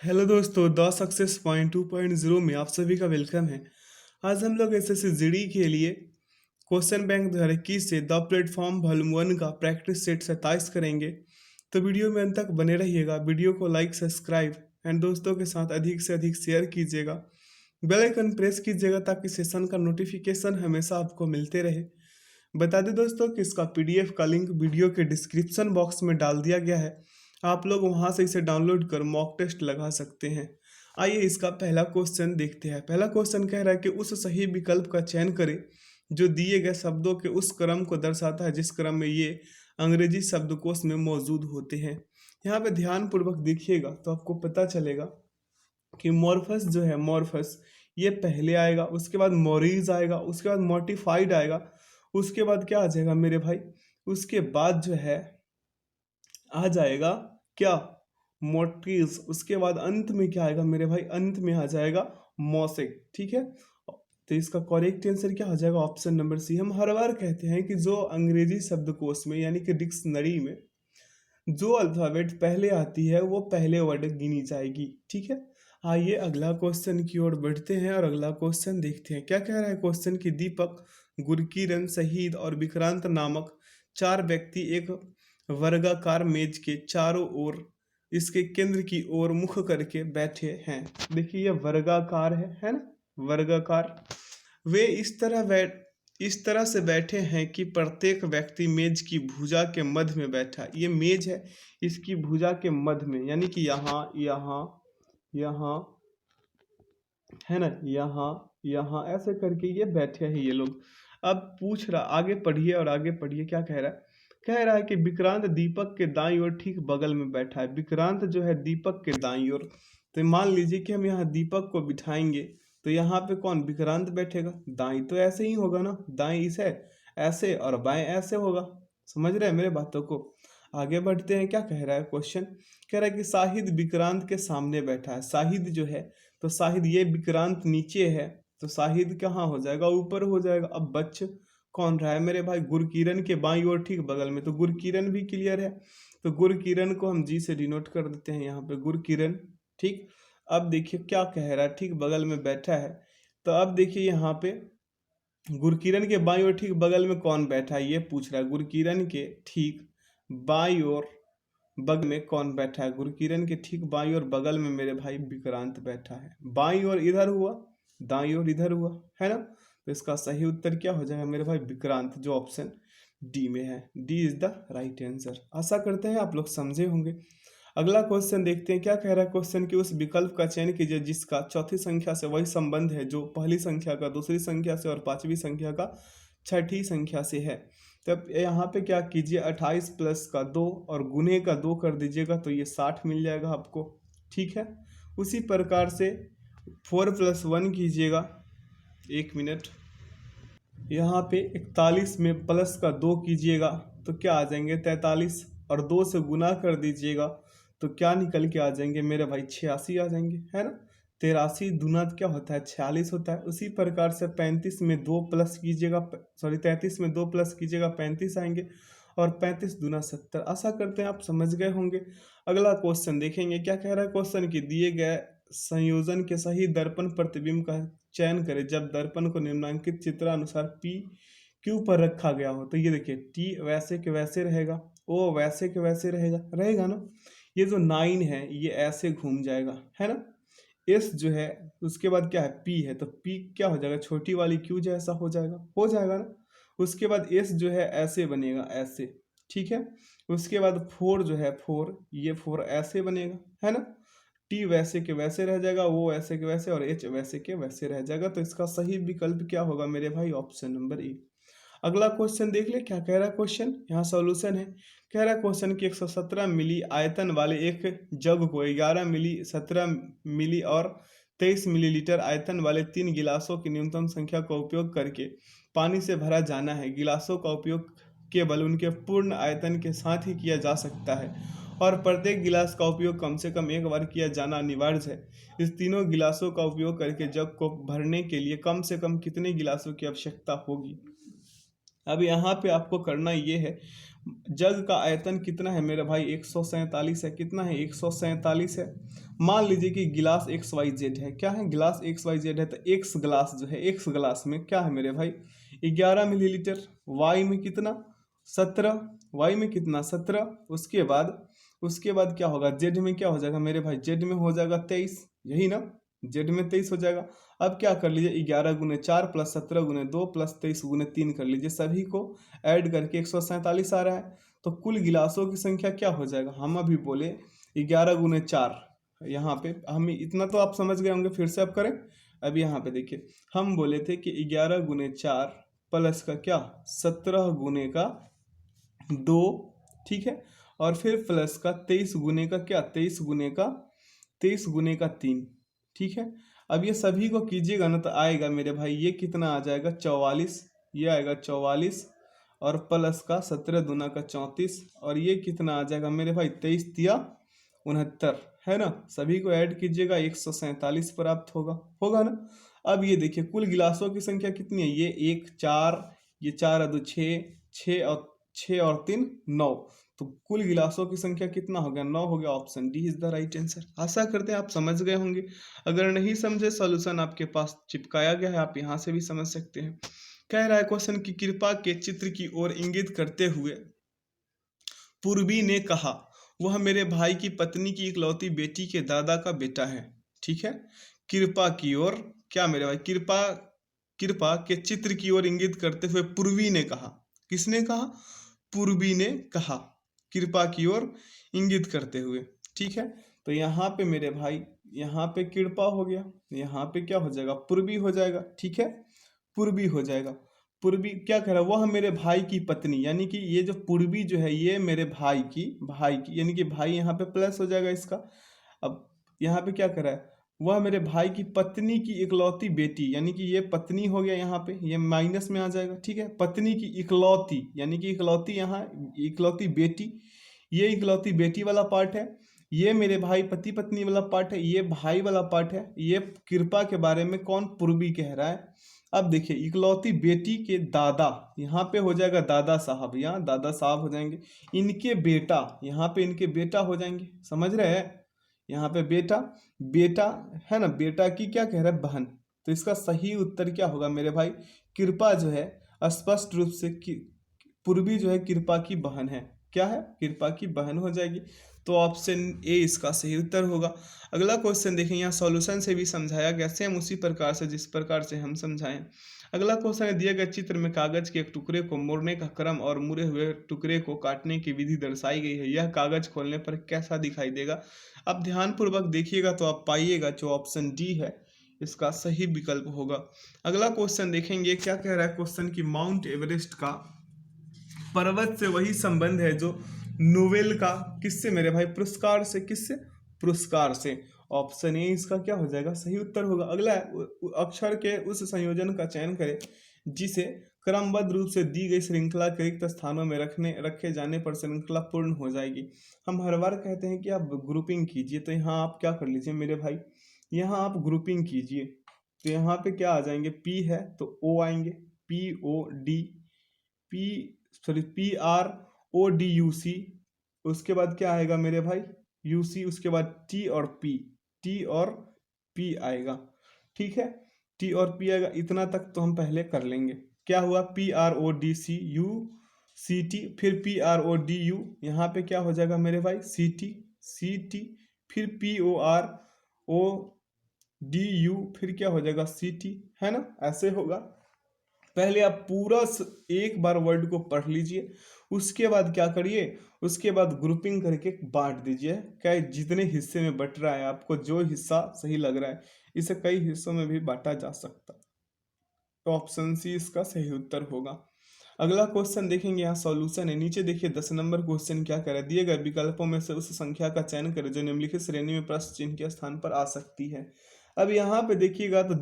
Hello दोस्तों, the success point 2.0 में आप सभी का वेलकम है। आज हम लोग एसएससी जीडी के लिए क्वेश्चन बैंक 2021 से द प्लेटफॉर्म वॉल्यूम 1 का प्रैक्टिस सेट 27 करेंगे। तो वीडियो में अंत तक बने रहिएगा। वीडियो को लाइक, सब्सक्राइब एंड दोस्तों के साथ अधिक से अधिक शेयर कीजिएगा। बेल आइकन प्रेस कीजिएगा ताकि सेशन का नोटिफिकेशन हमेशा आपको मिलते रहे। बता दें दोस्तों कि इसका पीडीएफ का लिंक वीडियो के डिस्क्रिप्शन बॉक्स में डाल दिया गया है। आप लोग वहां से इसे डाउनलोड कर मॉक टेस्ट लगा सकते हैं। आइए इसका पहला क्वेश्चन देखते हैं। पहला क्वेश्चन कह रहा है कि उस सही विकल्प का चयन करें जो दिए गए शब्दों के उस क्रम को दर्शाता है जिस क्रम में ये अंग्रेजी शब्दकोश में मौजूद होते हैं। यहाँ पे ध्यान पूर्वक देखिएगा तो आपको पता चलेगा कि मॉर्फस जो है, मॉर्फस ये पहले आएगा, उसके बाद मोरीज आएगा, उसके बाद मोटिफाइड आएगा, उसके बाद क्या आ जाएगा मेरे भाई, उसके बाद जो है आ जाएगा क्या, मोटिव्स। उसके बाद अंत में क्या आएगा मेरे भाई, अंत में आ जाएगा मॉसिक। ठीक है, तो इसका करेक्ट आंसर क्या हो जाएगा, ऑप्शन नंबर सी। हम हर बार कहते हैं कि जो अंग्रेजी शब्दकोश में यानी कि डिक्शनरी में जो अल्फाबेट पहले आती है वो पहले वर्ड गिनी जाएगी। ठीक है, आइए अगला क्वेश्चन की ओर बढ़ते हैं और अगला क्वेश्चन देखते हैं क्या कह रहा है क्वेश्चन की। दीपक, गुरकीरन, शहीद और विक्रांत नामक चार व्यक्ति एक वर्गाकार मेज के चारों ओर इसके केंद्र की ओर मुख करके बैठे हैं। देखिए ये वर्गाकार है ना, वर्गाकार। वे इस तरह से बैठे हैं कि प्रत्येक व्यक्ति मेज की भुजा के मध्य में बैठा। ये मेज है, इसकी भुजा के मध्य में, यानी कि यहाँ यहाँ यहाँ है ना, यहाँ यहाँ ऐसे करके ये बैठे हैं ये लोग। अब पूछ रहा, आगे पढ़िए और आगे पढ़िए क्या कह रहा है। कह रहा है कि विक्रांत दीपक के दाईं ओर ठीक बगल में बैठा है। विक्रांत जो है दीपक के दाईं ओर। तो मान लीजिए कि हम यहाँ दीपक को बिठाएंगे तो यहाँ पे कौन, विक्रांत बैठेगा। दाईं तो ऐसे ही होगा ना, दाईं इसे ऐसे और बाएं ऐसे होगा। समझ रहे हैं मेरे बातों को। आगे बढ़ते हैं, क्या कह रहा है क्वेश्चन। कह रहा है कि शाहिद विक्रांत के सामने बैठा है। शाहिद जो है, तो शाहिद ये विक्रांत नीचे है तो शाहिद कहाँ हो जाएगा, ऊपर हो जाएगा। अब बच कौन रहा है मेरे भाई, गुरकिरण के बाईं ओर ठीक बगल में। तो गुरकिरण भी क्लियर है, तो गुरकिरण को हम जी से डिनोट कर देते हैं यहाँ पे, गुरकिरण। ठीक, अब देखिए क्या कह रहा है, ठीक बगल में बैठा है। तो अब देखिए यहाँ पे गुरकिरण के बाईं ओर ठीक बगल में कौन बैठा है ये पूछ रहा है। गुरकिरण के ठीक बाईं ओर बगल में कौन बैठा है, गुरकिरण के ठीक बाईं ओर बगल में मेरे भाई विक्रांत बैठा है। बाईं ओर इधर हुआ, दाईं ओर इधर हुआ, है ना। तो इसका सही उत्तर क्या हो जाएगा मेरे भाई, विक्रांत, जो ऑप्शन डी में है। D is the right answer. आशा करते हैं आप लोग समझे होंगे। अगला क्वेश्चन देखते हैं क्या कह रहा है क्वेश्चन कि उस विकल्प का चयन कीजिए जिसका चौथी संख्या से वही संबंध है जो पहली संख्या का दूसरी संख्या से और पांचवी संख्या का छठी संख्या से है। तब यहाँ पे क्या कीजिए, 28 प्लस का 2 और गुने का 2 कर दीजिएगा तो ये 60 मिल जाएगा आपको। ठीक है, उसी प्रकार से 4 प्लस 1 कीजिएगा, 1 मिनट। यहाँ पे 41 में प्लस का 2 कीजिएगा तो क्या आ जाएंगे 43, और 2 से गुना कर दीजिएगा तो क्या निकल के आ जाएंगे मेरे भाई, 86 आ जाएंगे, है ना। 83 दूना क्या होता है, 46 होता है। उसी प्रकार से 35 में 2 प्लस कीजिएगा, सॉरी 33 में 2 प्लस कीजिएगा, 35 आएंगे, और 35 दूना 70। आशा करते हैं आप समझ गए होंगे। अगला क्वेश्चन देखेंगे क्या कह रहा है क्वेश्चन की। दिए गए संयोजन के सही दर्पण प्रतिबिंब का चयन करें जब दर्पण को निम्नांकित चित्रानुसार पी क्यू पर रखा गया हो। तो ये देखिए, टी वैसे के वैसे रहेगा, ओ वैसे के वैसे रहेगा ना। ये जो 9 है ये ऐसे घूम जाएगा, है ना। एस जो है उसके बाद क्या है, पी है, तो पी क्या हो जाएगा, छोटी वाली क्यू जैसा हो जाएगा ना। उसके बाद एस जो है ऐसे बनेगा, ऐसे। ठीक है, उसके बाद 4 जो है, 4 ये 4 ऐसे बनेगा, है ना। टी वैसे के वैसे रह जाएगा, वो वैसे के वैसे, और एच वैसे के वैसे रह जाएगा। तो इसका सही विकल्प क्या होगा मेरे भाई, ऑप्शन नंबर ए। अगला क्वेश्चन देख ले क्या कह रहा है क्वेश्चन, यहाँ सॉल्यूशन है। कह रहा है क्वेश्चन कि 117 मिली आयतन वाले एक जग को 11 मिली, 17 मिली और 23 मिलीलीटर आयतन वाले 3 गिलासों की न्यूनतम संख्या का उपयोग करके पानी से भरा जाना है। गिलासों का उपयोग केवल उनके पूर्ण आयतन के साथ ही किया जा सकता है और प्रत्येक गिलास का उपयोग कम से कम एक बार किया जाना अनिवार्य है। इस तीनों गिलासों का उपयोग करके जग को भरने के लिए कम से कम कितने गिलासों की आवश्यकता होगी। अब यहाँ पे आपको करना ये है, जग का आयतन कितना है मेरे भाई, 147 है। कितना है, 147 है। मान लीजिए कि गिलास एक्स वाई जेड है। क्या है, गिलास एक्स वाई जेड है, तो एक्स गिलास जो है, एक्स गिलास में क्या है मेरे भाई, 11 मिलीलीटर। वाई में कितना, 17। वाई में कितना, 17। उसके बाद क्या होगा, जेड में क्या हो जाएगा मेरे भाई, जेड में हो जाएगा 23, यही ना, जेड में 23 हो जाएगा। अब क्या कर लीजिए, 11 × 4 + 17 × 2 + 23 × 3 कर लीजिए, सभी को ऐड करके 147 आ रहा है। तो कुल गिलासों की संख्या क्या हो जाएगा, हम अभी बोले 11 × 4, यहाँ पे हम इतना तो आप समझ गए होंगे, फिर से आप करें। अब यहाँ पे देखिए, हम बोले थे कि 11 × 4 प्लस का क्या, 17 × 2, ठीक है, और फिर प्लस का 23 × क्या, 23 × 3, ठीक है। अब ये सभी को कीजिएगा ना, तो आएगा मेरे भाई ये कितना आ जाएगा, 44, ये आएगा 44, और प्लस का 17 × 2 = 34, और ये कितना आ जाएगा मेरे भाई, 23 × 3 = 69, है ना। सभी को ऐड कीजिएगा, 147 प्राप्त होगा, होगा ना। अब ये देखिए कुल गिलासों की संख्या कितनी है, ये 1 4, ये 4 और 2 6, 6 और 3 9, तो कुल गिलासों की संख्या कितना हो गया, 9 हो गया। Option D is the right answer. आशा करते हैं आप समझ गए होंगे। अगर नहीं समझे, सॉल्यूशन आपके पास चिपकाया गया है, आप यहाँ से भी समझ सकते हैं। कह रहा है क्वेश्चन की कृपा के चित्र की ओर इंगित करते हुए पूर्वी ने कहा, वह मेरे भाई की पत्नी की इकलौती बेटी के दादा का बेटा है, ठीक है। कृपा की ओर, क्या मेरे भाई, कृपा कृपा के चित्र की ओर इंगित करते हुए पूर्वी ने कहा। किसने कहा, पूर्वी ने कहा, कृपा की ओर इंगित करते हुए, ठीक है। तो यहाँ पे मेरे भाई, यहाँ पे कृपा हो गया, यहाँ पे क्या हो जाएगा, पूर्वी हो जाएगा, ठीक है, पूर्वी हो जाएगा। पूर्वी क्या कह रहा है, वह मेरे भाई की पत्नी, यानी कि ये जो पूर्वी जो है, ये मेरे भाई की यानी कि भाई यहाँ पे प्लस हो जाएगा इसका। अब यहाँ पे क्या कर रहा है, वह मेरे भाई की पत्नी की इकलौती बेटी, यानी कि ये पत्नी हो गया, यहाँ पे ये माइनस में आ जाएगा, ठीक है। पत्नी की इकलौती, यानी कि इकलौती, यहाँ इकलौती बेटी, ये इकलौती बेटी वाला पार्ट है। ये मेरे भाई पति पत्नी वाला पार्ट है, ये भाई वाला पार्ट है। ये कृपा के बारे में कौन, पूर्वी कह रहा है। अब देखिए, इकलौती बेटी के दादा, यहाँ पे हो जाएगा दादा साहब, यहाँ दादा साहब हो जाएंगे। इनके बेटा, यहाँ पे इनके बेटा हो जाएंगे, समझ रहे हैं। यहाँ पे बेटा, बेटा है ना, बेटा की क्या कह रहा है, बहन। तो इसका सही उत्तर क्या होगा मेरे भाई, कृपा जो है स्पष्ट रूप से पूर्वी जो है कृपा की बहन है। क्या है, कृपा की बहन हो जाएगी। तो ऑप्शन ए इसका सही उत्तर होगा। अगला क्वेश्चन देखें, यहाँ सॉल्यूशन से भी समझाया गया, सेम उसी प्रकार से जिस प्रकार से हम समझाएं। अगला क्वेश्चन है, दिए गए चित्र में कागज के एक टुकड़े को मोड़ने का क्रम और मुड़े हुए टुकड़े को काटने की विधि दर्शाई गई है। यह कागज खोलने पर कैसा दिखाई देगा। अब ध्यानपूर्वक देखिएगा तो आप पाइएगा जो ऑप्शन डी है इसका सही विकल्प होगा। अगला क्वेश्चन देखेंगे, क्या कह रहा है क्वेश्चन की, माउंट एवरेस्ट का पर्वत से वही संबंध है जो नोवेल का किससे मेरे भाई, पुरस्कार से। किससे, पुरस्कार से। ऑप्शन ए इसका क्या हो जाएगा, सही उत्तर होगा। अगला है, अक्षर के उस संयोजन का चयन करें जिसे क्रमबद्ध रूप से दी गई श्रृंखला के रिक्त स्थानों में रखे जाने पर श्रृंखला पूर्ण हो जाएगी। हम हर बार कहते हैं कि आप ग्रुपिंग कीजिए, तो यहाँ आप क्या कर लीजिए मेरे भाई, यहाँ आप ग्रुपिंग कीजिए। तो यहाँ पे क्या आ जाएंगे, पी है तो ओ आएंगे, पी ओ डी, PRODUC, उसके बाद क्या आएगा मेरे भाई, UC, उसके बाद T और P आएगा, ठीक है, T और P आएगा। इतना तक तो हम पहले कर लेंगे। क्या हुआ, PRODCUCT, फिर PRODU, यहाँ पे क्या हो जाएगा मेरे भाई, CT, फिर PORODU, फिर क्या हो जाएगा, CT, है ना, ऐसे होगा। पहले आप पूरा एक बार वर्ड को पढ़ लीजिए, उसके बाद क्या करिए, उसके बाद ग्रुपिंग करके बांट दीजिए। क्या जितने हिस्से में बट रहा है, आपको जो हिस्सा सही लग रहा है, इसे कई हिस्सों में भी बांटा जा सकता है। तो ऑप्शन सी इसका सही उत्तर होगा। अगला क्वेश्चन देखेंगे, यहाँ सॉल्यूशन है। नीचे देखिए 10 नंबर क्वेश्चन क्या करे, दिए गए विकल्पों में से उस संख्या का चयन करें जो निम्नलिखित श्रेणी में प्रश्न चिन्ह के स्थान पर आ सकती है। अब यहाँ पे देखिएगा तो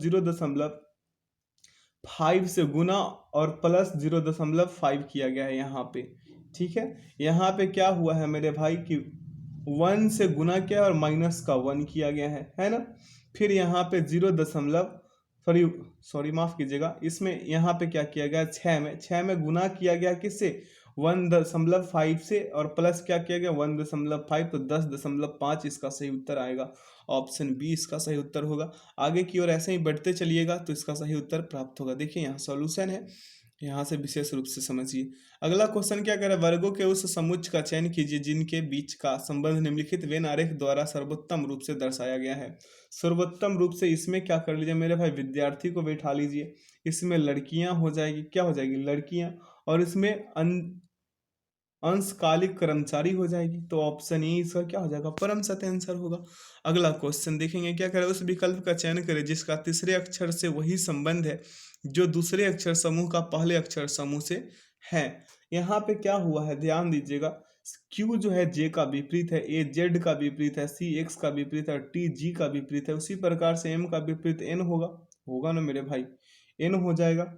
0.5 से गुना और प्लस 0.5 किया गया है यहाँ पे, ठीक है। यहाँ पे क्या हुआ है मेरे भाई कि 1 से गुना किया और माइनस का 1 किया गया है ना। फिर यहाँ पे 0 माफ कीजिएगा, इसमें यहाँ पे क्या किया गया, 6 में गुना किया गया किससे, 1.5 से और प्लस क्या किया गया 1.5, तो 10.5 इसका सही उत्तर आएगा। ऑप्शन बी इसका सही उत्तर होगा। आगे की ओर ऐसे ही बढ़ते चलिएगा तो इसका सही उत्तर प्राप्त होगा। देखिए यहाँ सॉल्यूशन है, यहाँ से विशेष रूप से समझिए। अगला क्वेश्चन क्या कह रहा है, वर्गों के उस समुच्चय का चयन कीजिए जिनके बीच का संबंध निम्नलिखित वेन आरेख द्वारा सर्वोत्तम रूप से दर्शाया गया है। सर्वोत्तम रूप से इसमें क्या कर लीजिए मेरे भाई, विद्यार्थी को बैठा लीजिए, इसमें लड़कियां हो जाएगी, क्या हो जाएगी लड़कियां, और इसमें अंशकालिक कर्मचारी हो जाएगी। तो ऑप्शन ए इसका क्या हो जाएगा, परम सत्य आंसर होगा। अगला क्वेश्चन देखेंगे क्या करें, उस विकल्प का चयन करें जिसका तीसरे अक्षर से वही संबंध है जो दूसरे अक्षर समूह का पहले अक्षर समूह से है। यहाँ पे क्या हुआ है ध्यान दीजिएगा, Q जो है J का विपरीत है, A Z का विपरीत है, C X का विपरीत है, T G का विपरीत है। उसी प्रकार से M का विपरीत N होगा ना मेरे भाई, N हो जाएगा।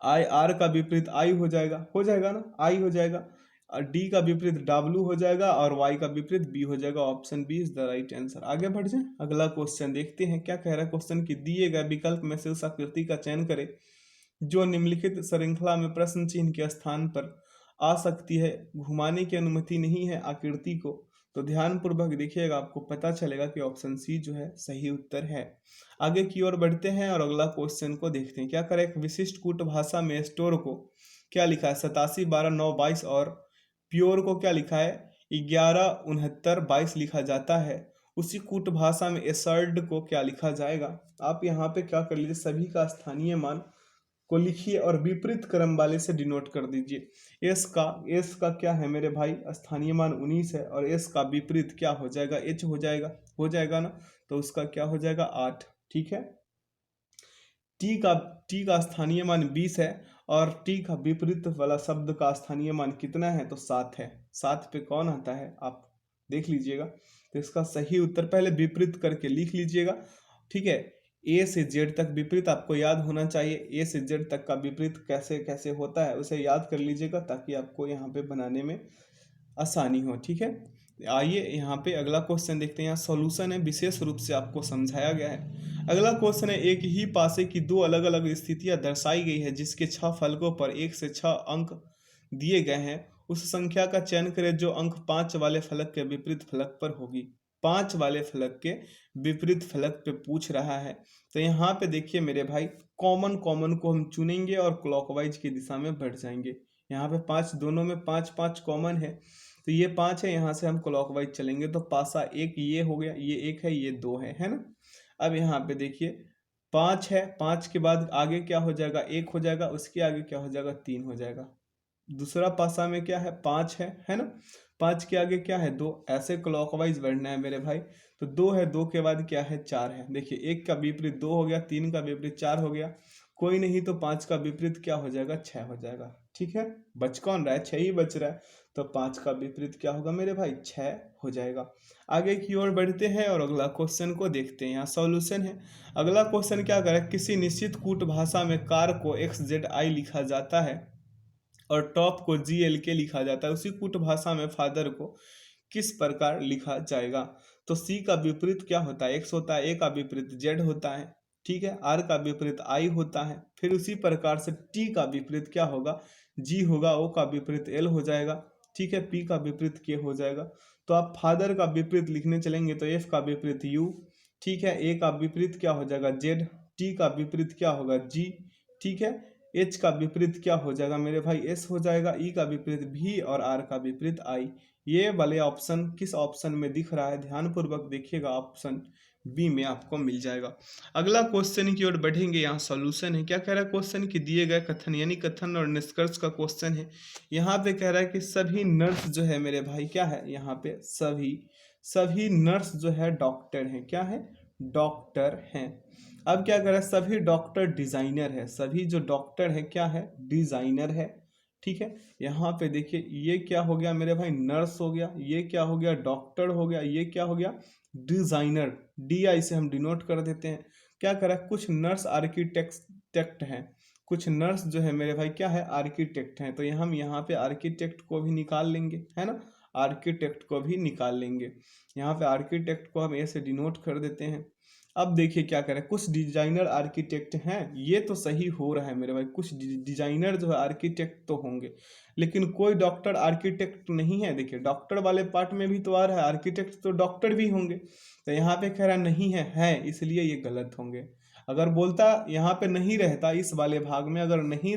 आई आर का विपरीत आई हो जाएगा ना, आई हो जाएगा। डी का विपरीत डब्ल्यू हो जाएगा और वाई का विपरीत बी हो जाएगा। Option B is the right answer. आगे बढ़ जाए, अगला क्वेश्चन देखते हैं क्या कह रहा है क्वेश्चन की, दिए गए विकल्प में से उस आकृति का चयन करें जो निम्नलिखित श्रृंखला में प्रश्न चिन्ह के स्थान पर आ सकती है। घुमाने की अनुमति नहीं है आकृति को, तो ध्यान पूर्वक देखिएगा, आपको पता चलेगा कि ऑप्शन सी जो है सही उत्तर है। आगे की ओर बढ़ते हैं और अगला क्वेश्चन को देखते हैं क्या करें, एक विशिष्ट कूट भाषा में स्टोर को क्या लिखा है 87 12 9 22 और प्योर को क्या लिखा है 11 69 22 लिखा जाता है। उसी कूट भाषा में एसर्ड को क्या लिखा जाएगा। आप यहाँ पे क्या कर लीजिए, सभी का स्थानीय मान को लिखिए और विपरीत क्रम वाले से डिनोट कर दीजिए। एस का क्या है मेरे भाई, स्थानीय मान 19 है और एस का विपरीत क्या हो जाएगा, एच हो जाएगा ना, तो उसका क्या हो जाएगा 8। ठीक है, टी का स्थानीय मान 20 है और टी का विपरीत वाला शब्द का स्थानीय मान कितना है, तो 7 है। 7 पे कौन आता है आप देख लीजिएगा। तो इसका सही उत्तर पहले विपरीत करके लिख लीजिएगा। ठीक है, ए से जेड तक विपरीत आपको याद होना चाहिए। ए से जेड तक का विपरीत कैसे कैसे होता है उसे याद कर लीजिएगा ताकि आपको यहाँ पे बनाने में आसानी हो। ठीक है, आइए यहाँ पे अगला क्वेश्चन देखते हैं। यहाँ सॉल्यूशन है, विशेष रूप से आपको समझाया गया है। अगला क्वेश्चन है, एक ही पासे की दो अलग अलग स्थितियां दर्शाई गई है जिसके 6 फलकों पर 1 से 6 अंक दिए गए हैं। उस संख्या का चयन करें जो अंक 5 वाले फलक के विपरीत फलक पर होगी। 5 वाले फलक के विपरीत फलक पे पूछ रहा है। तो यहाँ पे देखिए मेरे भाई, कॉमन को हम चुनेंगे और क्लॉकवाइज की दिशा में बढ़ जाएंगे। यहाँ पे 5 दोनों में 5 5 कॉमन है, तो ये 5 है, यहाँ से हम क्लॉकवाइज चलेंगे तो पासा 1 ये हो गया, ये 1 है, ये 2 है ना। अब यहाँ पे देखिए 5 है, 5 के बाद आगे क्या हो जाएगा 1 हो जाएगा, उसके आगे क्या हो जाएगा 3 हो जाएगा। दूसरा पासा में क्या है 5 है ना, 5 के आगे क्या है 2, ऐसे क्लॉकवाइज बढ़ना है मेरे भाई। तो 2 है, 2 के बाद क्या है 4 है। देखिए 1 का विपरीत 2 हो गया, 3 का विपरीत 4 हो गया, कोई नहीं, तो 5 का विपरीत क्या हो जाएगा 6 हो जाएगा। ठीक है, बच कौन रहा है, 6 ही बच रहा है, तो 5 का विपरीत क्या होगा मेरे भाई 6 हो जाएगा। आगे की ओर बढ़ते हैं और अगला क्वेश्चन को देखते हैं। यहाँ सॉल्यूशन है। अगला क्वेश्चन क्या करें, किसी निश्चित कूट भाषा में कार को XZI लिखा जाता है और टॉप को GLK लिखा जाता है। उसी कूट भाषा में फादर को किस प्रकार लिखा जाएगा। तो C का विपरीत क्या होता है, X होता है, A का विपरीत Z होता है, ठीक है, R का विपरीत I होता है। फिर उसी प्रकार से T का विपरीत क्या होगा, G होगा, O का विपरीत L हो जाएगा, ठीक है, P का विपरीत K हो जाएगा। तो आप फादर का विपरीत लिखने चलेंगे तो F का विपरीत U, ठीक है, A का विपरीत क्या हो जाएगा Z, T का विपरीत क्या होगा G, ठीक है, H का विपरीत क्या हो जाएगा मेरे भाई S हो जाएगा, E का विपरीत V और R का विपरीत I। ये वाले ऑप्शन किस ऑप्शन में दिख रहा है, ध्यानपूर्वक देखिएगा, ऑप्शन बी में आपको मिल जाएगा। अगला क्वेश्चन की ओर बढ़ेंगे। यहाँ सॉल्यूशन है। क्या कह रहा है क्वेश्चन की, दिए गए कथन यानी कथन और निष्कर्ष का क्वेश्चन है। यहाँ पे कह रहा है कि सभी नर्स जो है मेरे भाई क्या है, यहाँ पे सभी नर्स जो है डॉक्टर हैं, क्या है डॉक्टर हैं। अब क्या कर रहा है, सभी डॉक्टर डिजाइनर है, सभी जो डॉक्टर है क्या है डिजाइनर है, ठीक है। यहाँ पे देखिए ये क्या हो गया मेरे भाई नर्स हो गया, ये क्या हो गया डॉक्टर हो गया, ये क्या हो गया डिजाइनर, DI से हम डिनोट कर देते हैं। क्या करा, कुछ नर्स आर्किटेक्ट हैं, कुछ नर्स जो है मेरे भाई क्या है आर्किटेक्ट हैं, तो हम यहाँ पे आर्किटेक्ट को भी निकाल लेंगे, है ना, आर्किटेक्ट को भी निकाल लेंगे। यहाँ पे आर्किटेक्ट को हम ए से डिनोट कर देते हैं। अब देखिए क्या करें, कुछ डिजाइनर आर्किटेक्ट हैं, ये तो सही हो रहा है मेरे भाई, कुछ डिजाइनर जो है आर्किटेक्ट तो होंगे, लेकिन कोई डॉक्टर आर्किटेक्ट नहीं है। देखिए डॉक्टर वाले पार्ट में भी तो आ रहा है, आर्किटेक्ट तो डॉक्टर भी होंगे, तो यहाँ पे कह रहा नहीं है, इसलिए ये गलत होंगे। अगर बोलता यहाँ पे नहीं रहता, इस वाले भाग में अगर नहीं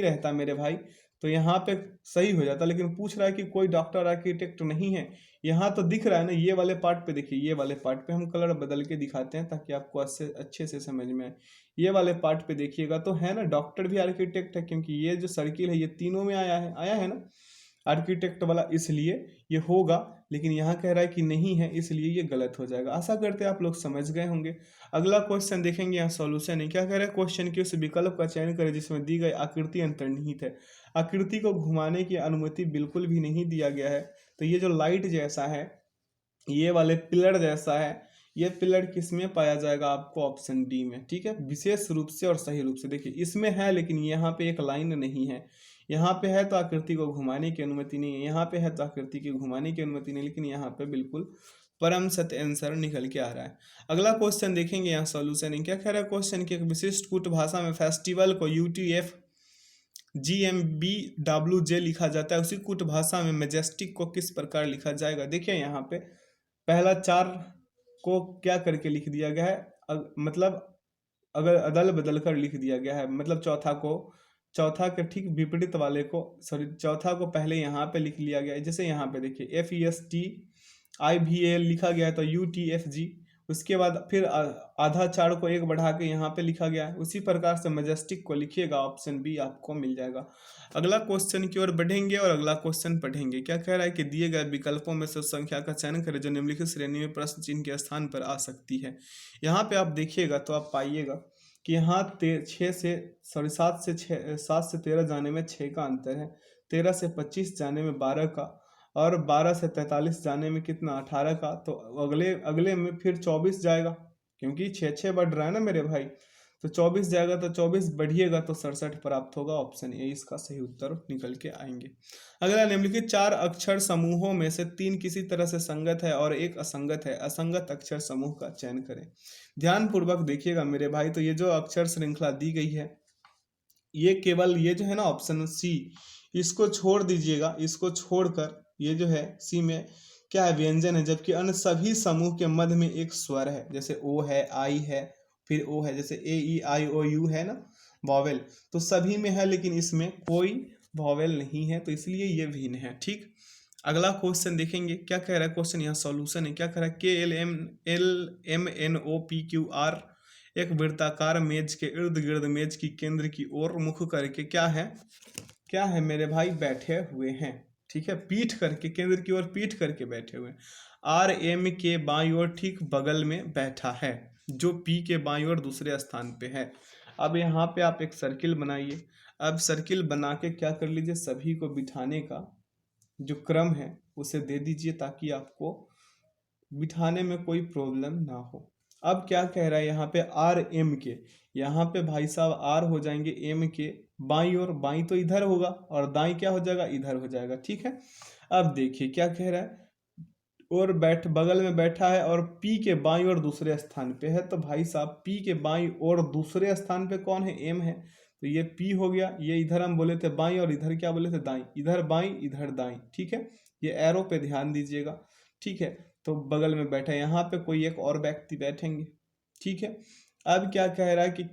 रहता मेरे भाई, तो यहाँ पे सही हो जाता, लेकिन पूछ रहा है कि कोई डॉक्टर आर्किटेक्ट नहीं है। यहाँ तो दिख रहा है ना, ये वाले पार्ट पे देखिए, ये वाले पार्ट पे हम कलर बदल के दिखाते हैं ताकि आपको अच्छे से समझ में आए। ये वाले पार्ट पे देखिएगा तो है ना, डॉक्टर भी आर्किटेक्ट है, क्योंकि ये जो सर्किल है ये तीनों में आया है ना आर्किटेक्ट वाला, इसलिए ये होगा। लेकिन यहाँ कह रहा है कि नहीं है, इसलिए ये गलत हो जाएगा। आशा करते हैं आप लोग समझ गए होंगे। अगला क्वेश्चन देखेंगे, यहाँ सॉल्यूशन है। क्या कह रहा है क्वेश्चन के उस विकल्प का चयन करें जिसमें दी गई आकृति अंतर्निहित है। आकृति को घुमाने की अनुमति बिल्कुल भी नहीं दिया गया है। तो ये जो लाइट जैसा है, ये वाले पिलर जैसा है, ये पिलर किस में पाया जाएगा, आपको ऑप्शन डी में। ठीक है, विशेष रूप से और सही रूप से। देखिए इसमें है, लेकिन यहाँ पे एक लाइन नहीं है। यहाँ पे है तो आकृति को घुमाने की अनुमति नहीं है, यहाँ पे है तो आकृति की घुमाने की अनुमति नहीं, लेकिन यहाँ पे बिल्कुल परम सत्य आंसर निकल के आ रहा है। अगला क्वेश्चन देखेंगे, यहाँ सॉल्यूशन है। क्या कह रहा है क्वेश्चन की, एक विशिष्ट कूट भाषा में फेस्टिवल को UTF GMBWJ लिखा जाता है, उसी कूट भाषा में मैजेस्टिक को किस प्रकार लिखा जाएगा। देखिए यहाँ पे पहला 4 को क्या करके लिख दिया गया है, मतलब अगर अदल बदल कर लिख दिया गया है, मतलब चौथा के ठीक विपरीत वाले को, सॉरी चौथा को पहले यहाँ पे लिख लिया गया है। जैसे यहाँ पे देखिए FESTIVAL लिखा गया है तो UTFG, उसके बाद फिर आधा 4 को 1 बढ़ा के यहाँ पे लिखा गया है। उसी प्रकार से मैजेस्टिक को लिखिएगा, ऑप्शन बी आपको मिल जाएगा। अगला क्वेश्चन की ओर बढ़ेंगे और अगला क्वेश्चन पढ़ेंगे। क्या कह रहा है कि दिए गए विकल्पों में से उस संख्या का चयन करें जो निम्नलिखित श्रेणी में प्रश्न चिन्ह के स्थान पर आ सकती है। यहाँ पे आप देखिएगा तो आप पाइएगा कि यहाँ 7 से 13 जाने में 6 का अंतर है, 13 से 25 जाने में 12 का, और 12 से 43 जाने में कितना 18 का। तो अगले में फिर 24 जाएगा, क्योंकि 6 बढ़ रहा है ना मेरे भाई, तो 24 जाएगा, तो 24 बढ़िएगा तो 67 प्राप्त होगा। ऑप्शन ए इसका सही उत्तर निकल के आएंगे। अगला, निम्नलिखित 4 अक्षर समूहों में से 3 किसी तरह से संगत है और 1 असंगत है, असंगत अक्षर समूह का चयन करें। ध्यान पूर्वक देखिएगा मेरे भाई, तो ये जो अक्षर श्रृंखला दी गई है, ये केवल ये जो है ना ऑप्शन सी, इसको छोड़ दीजिएगा, इसको छोड़कर ये जो है सी में क्या है, व्यंजन है, जबकि अन्य सभी समूह के मध्य में एक स्वर है। जैसे ओ है, आई है, फिर ओ है, जैसे AEIOU है ना वॉवेल, तो सभी में है, लेकिन इसमें कोई वॉवेल नहीं है, तो इसलिए ये भिन्न है। ठीक, अगला क्वेश्चन देखेंगे। क्या कह रहा है क्वेश्चन, यहाँ सॉल्यूशन है। क्या कह रहा है KLMNOPQR एक वृत्ताकार मेज के इर्द गिर्द मेज की केंद्र की ओर मुख करके क्या है मेरे भाई, बैठे हुए हैं। ठीक है, पीठ करके, केंद्र की ओर पीठ करके बैठे हुए हैं। RM के बाईं ओर ठीक बगल में बैठा है, जो P के बाईं ओर दूसरे स्थान पे है। अब यहाँ पे आप एक सर्किल बनाइए। अब सर्किल बना के क्या कर लीजिए, सभी को बिठाने का जो क्रम है उसे दे दीजिए, ताकि आपको बिठाने में कोई प्रॉब्लम ना हो। अब क्या कह रहा है यहाँ पे, RM के, यहाँ पे भाई साहब R हो जाएंगे M के बाईं ओर, बाईं तो इधर होगा और दाईं क्या हो जाएगा, इधर हो जाएगा। ठीक है, अब देखिए क्या कह रहा है, और बगल में बैठा है और P के बाईं ओर दूसरे स्थान पे है, तो भाई साहब P के बाईं ओर दूसरे स्थान पे कौन है, M है, तो ये P हो गया। ये इधर हम बोले थे बाईं और इधर क्या बोले थे, दाईं, इधर बाईं इधर दाईं। ठीक है, ये एरो पे ध्यान दीजिएगा। ठीक है, तो बगल में बैठा है, यहाँ पे कोई एक और व्यक्ति बैठेंगे। ठीक है, अब क्या कह रहा है कि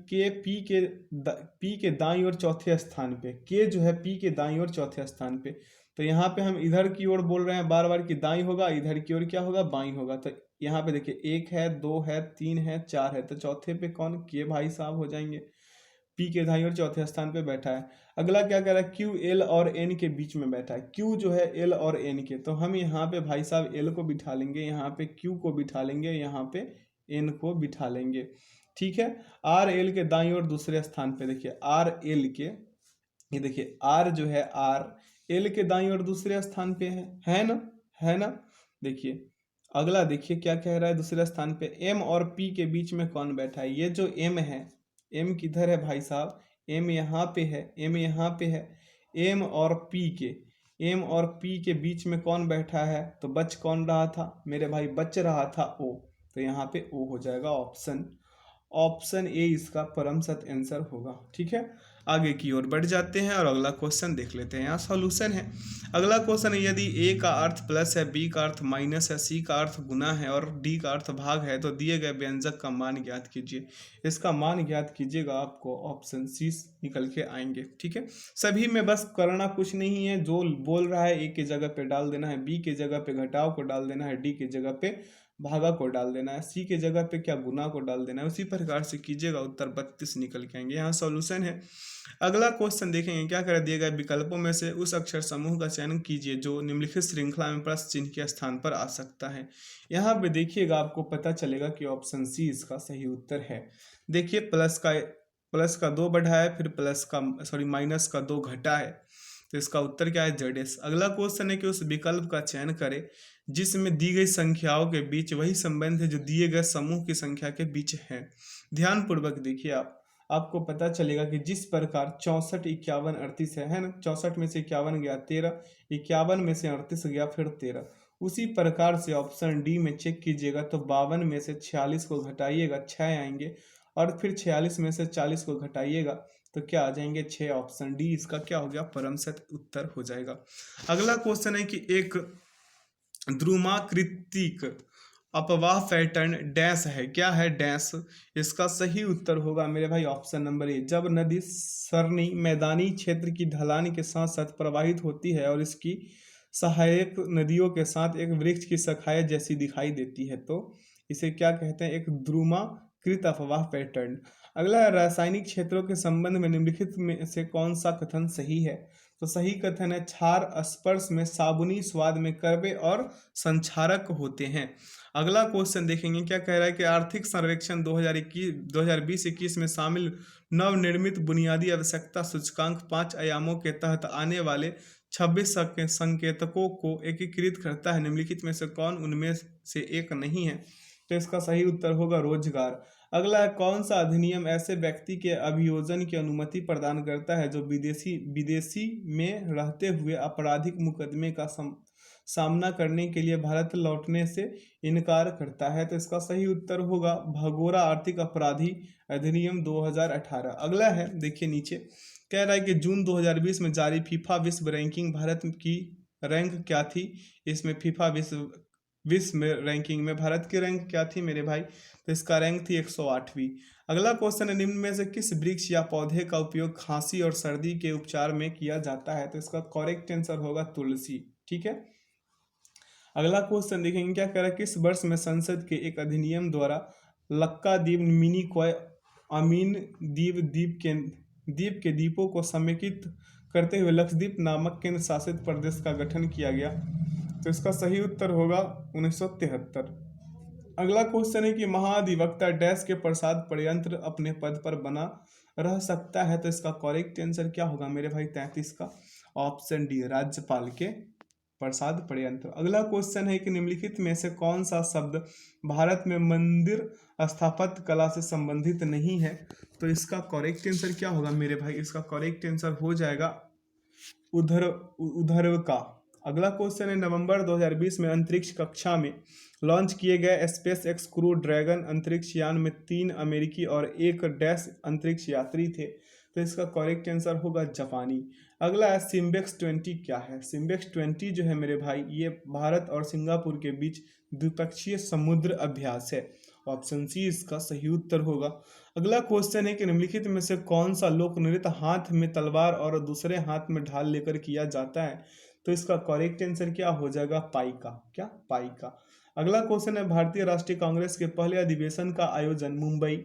P के दाईं ओर चौथे स्थान पे, K जो है P के दाईं ओर चौथे स्थान पे, तो यहाँ पे हम इधर की ओर बोल रहे हैं बार बार कि दाईं होगा, इधर की ओर क्या होगा, बाईं होगा। तो यहाँ पे देखिए 1 है, 2 है, 3 है, 4 है, तो चौथे पे कौन, K भाई साहब हो जाएंगे, P के दाईं ओर चौथे स्थान पे बैठा है। अगला क्या कह रहा है, Q L और N के बीच में बैठा है। Q जो है L और N के, तो हम यहाँ पे भाई साहब L को बिठा लेंगे, यहाँ पे Q को बिठा लेंगे, यहाँ पे N को बिठा लेंगे। ठीक है, R L के दाईं ओर दूसरे स्थान पे देखिए R L के, ये देखिए R जो है R L के दाईं ओर दूसरे स्थान पे है ना। देखिए अगला, देखिए क्या कह रहा है, दूसरे स्थान पे M और P के बीच में कौन बैठा है, ये जो M है, M किधर है भाई साहब, M यहाँ पे है, M यहाँ पे है। M और P के बीच में कौन बैठा है, तो बच कौन रहा था मेरे भाई, बच रहा था O। तो यहाँ पे ओ हो जाएगा ऑप्शन ऑप्शन ए इसका परम सत्य आंसर होगा। ठीक है, आगे की ओर बढ़ जाते हैं और अगला क्वेश्चन देख लेते हैं। यहाँ सॉल्यूशन है। अगला क्वेश्चन है, यदि ए का अर्थ प्लस है, बी का अर्थ माइनस है, सी का अर्थ गुना है और डी का अर्थ भाग है, तो दिए गए व्यंजक का मान ज्ञात कीजिए। इसका मान ज्ञात कीजिएगा, आपको ऑप्शन सी निकल के आएंगे। ठीक है, सभी में बस करना कुछ नहीं है, जो बोल रहा है ए की जगह पे डाल देना है, बी की जगह पे घटाव को डाल देना है, डी की जगह पे भागा को डाल देना है, सी की जगह पे क्या गुना को डाल देना है। उसी प्रकार से कीजिएगा, उत्तर 32 निकल के आएंगे। यहाँ सॉल्यूशन है। अगला क्वेश्चन देखेंगे, क्या कर दिए गए विकल्पों में से उस अक्षर समूह का चयन कीजिए जो निम्नलिखित श्रृंखला में प्रश्न चिन्ह के स्थान पर आ सकता है। यहाँ पे देखिएगा, आपको पता चलेगा कि ऑप्शन सी इसका सही उत्तर है। देखिए, प्लस का 2 बढ़ा है, फिर माइनस का 2 घटा है, तो इसका उत्तर क्या है, ZS। अगला क्वेश्चन है कि उस विकल्प का चयन करें जिसमें दी गई संख्याओं के बीच वही संबंध है जो दिए गए समूह की संख्या के बीच है। ध्यान पूर्वक देखिए, आपको पता चलेगा कि जिस प्रकार 64, 51, 38 है ना, 64 में से 51 गया 13, 51 में से 38 गया फिर 13। उसी प्रकार से ऑप्शन डी में चेक कीजिएगा तो 52 में से 46 को घटाइएगा 6 आएंगे, और फिर 46 में से 40 को घटाइएगा तो क्या आ जाएंगे 6। ऑप्शन डी इसका क्या हो गया, परम सत्य उत्तर हो जाएगा। अगला क्वेश्चन है कि एक ध्रुमाकृतिक अपवाह पैटर्न डैश है, क्या है डैश। इसका सही उत्तर होगा मेरे भाई ऑप्शन नंबर ए। जब नदी सरनी मैदानी क्षेत्र की ढलान के साथ साथ प्रवाहित होती है और इसकी सहायक नदियों के साथ एक वृक्ष की शाखाएं जैसी दिखाई देती है, तो इसे क्या कहते हैं, एक ध्रुमाकृत अपवाह पैटर्न। अगला है, रासायनिक क्षेत्रों के संबंध में निम्नलिखित में से कौन सा कथन सही है। तो सही कथन है, क्षार स्पर्श में साबुनी स्वाद में कड़वे और संक्षारक होते हैं। अगला क्वेश्चन देखेंगे, क्या कह रहा है कि आर्थिक सर्वेक्षण 2020-21 में शामिल नवनिर्मित बुनियादी आवश्यकता सूचकांक 5 आयामों के तहत आने वाले 26 संकेतकों को एकीकृत करता है। निम्नलिखित में से कौन उनमें से एक नहीं है। तो इसका सही उत्तर होगा रोजगार। अगला है, कौन सा अधिनियम ऐसे व्यक्ति के अभियोजन की अनुमति प्रदान करता है जो विदेशी में रहते हुए आपराधिक मुकदमे का सामना करने के लिए भारत लौटने से इनकार करता है। तो इसका सही उत्तर होगा भगोड़ा आर्थिक अपराधी अधिनियम 2018। अगला है, देखिए नीचे कह रहा है कि जून 2020 में जारी फीफा विश्व रैंकिंग भारत की रैंक क्या थी। इसमें फीफा विश्व में रैंकिंग में भारत की रैंक क्या थी मेरे भाई, तो इसका रैंक थी 108वीं। अगला क्वेश्चन है, निम्न में से किस वृक्ष या पौधे का उपयोग खांसी और सर्दी के उपचार में किया जाता है। तो इसका करेक्ट आंसर होगा तुलसी। ठीक है, अगला क्वेश्चन देखेंगे, क्या कह रहा है, किस वर्ष में संसद के एक अधिनियम द्वारा लक्काद्वीप मिनिकॉय अमीन द्वीप के द्वीपों को समेकित करते हुए लक्षद्वीप नामक केंद्र शासित प्रदेश का गठन किया गया। तो इसका सही उत्तर होगा 1973। अगला क्वेश्चन है कि महाधिवक्ता डैश के प्रसाद पर्यंत्र अपने पद पर बना रह सकता है। तो इसका करेक्ट आंसर क्या होगा मेरे भाई 33 का ऑप्शन डी, राज्यपाल के प्रसाद पर्यंत्र। अगला क्वेश्चन है कि निम्नलिखित में से कौन सा शब्द भारत में मंदिर स्थापत्य कला से संबंधित नहीं है। तो इसका करेक्ट आंसर क्या होगा मेरे भाई, इसका करेक्ट आंसर हो जाएगा उधर्व का। अगला क्वेश्चन है, नवंबर 2020 में अंतरिक्ष कक्षा में लॉन्च किए गए स्पेस एक्स क्रू ड्रैगन अंतरिक्ष यान में 3 अमेरिकी और 1 डैश अंतरिक्ष यात्री थे। तो इसका करेक्ट आंसर होगा जापानी। अगला है, सिम्बेक्स 20 क्या है। सिम्बेक्स 20 जो है मेरे भाई, ये भारत और सिंगापुर के बीच द्विपक्षीय समुद्र अभ्यास है। ऑप्शन सी इसका सही उत्तर होगा। अगला क्वेश्चन है कि निम्नलिखित में से कौन सा लोक नृत्य हाथ में तलवार और दूसरे हाथ में ढाल लेकर किया जाता है। तो इसका करेक्ट आंसर क्या हो जाएगा, पाइका। क्या, पाइका। अगला क्वेश्चन है, भारतीय राष्ट्रीय कांग्रेस के पहले अधिवेशन का आयोजन मुंबई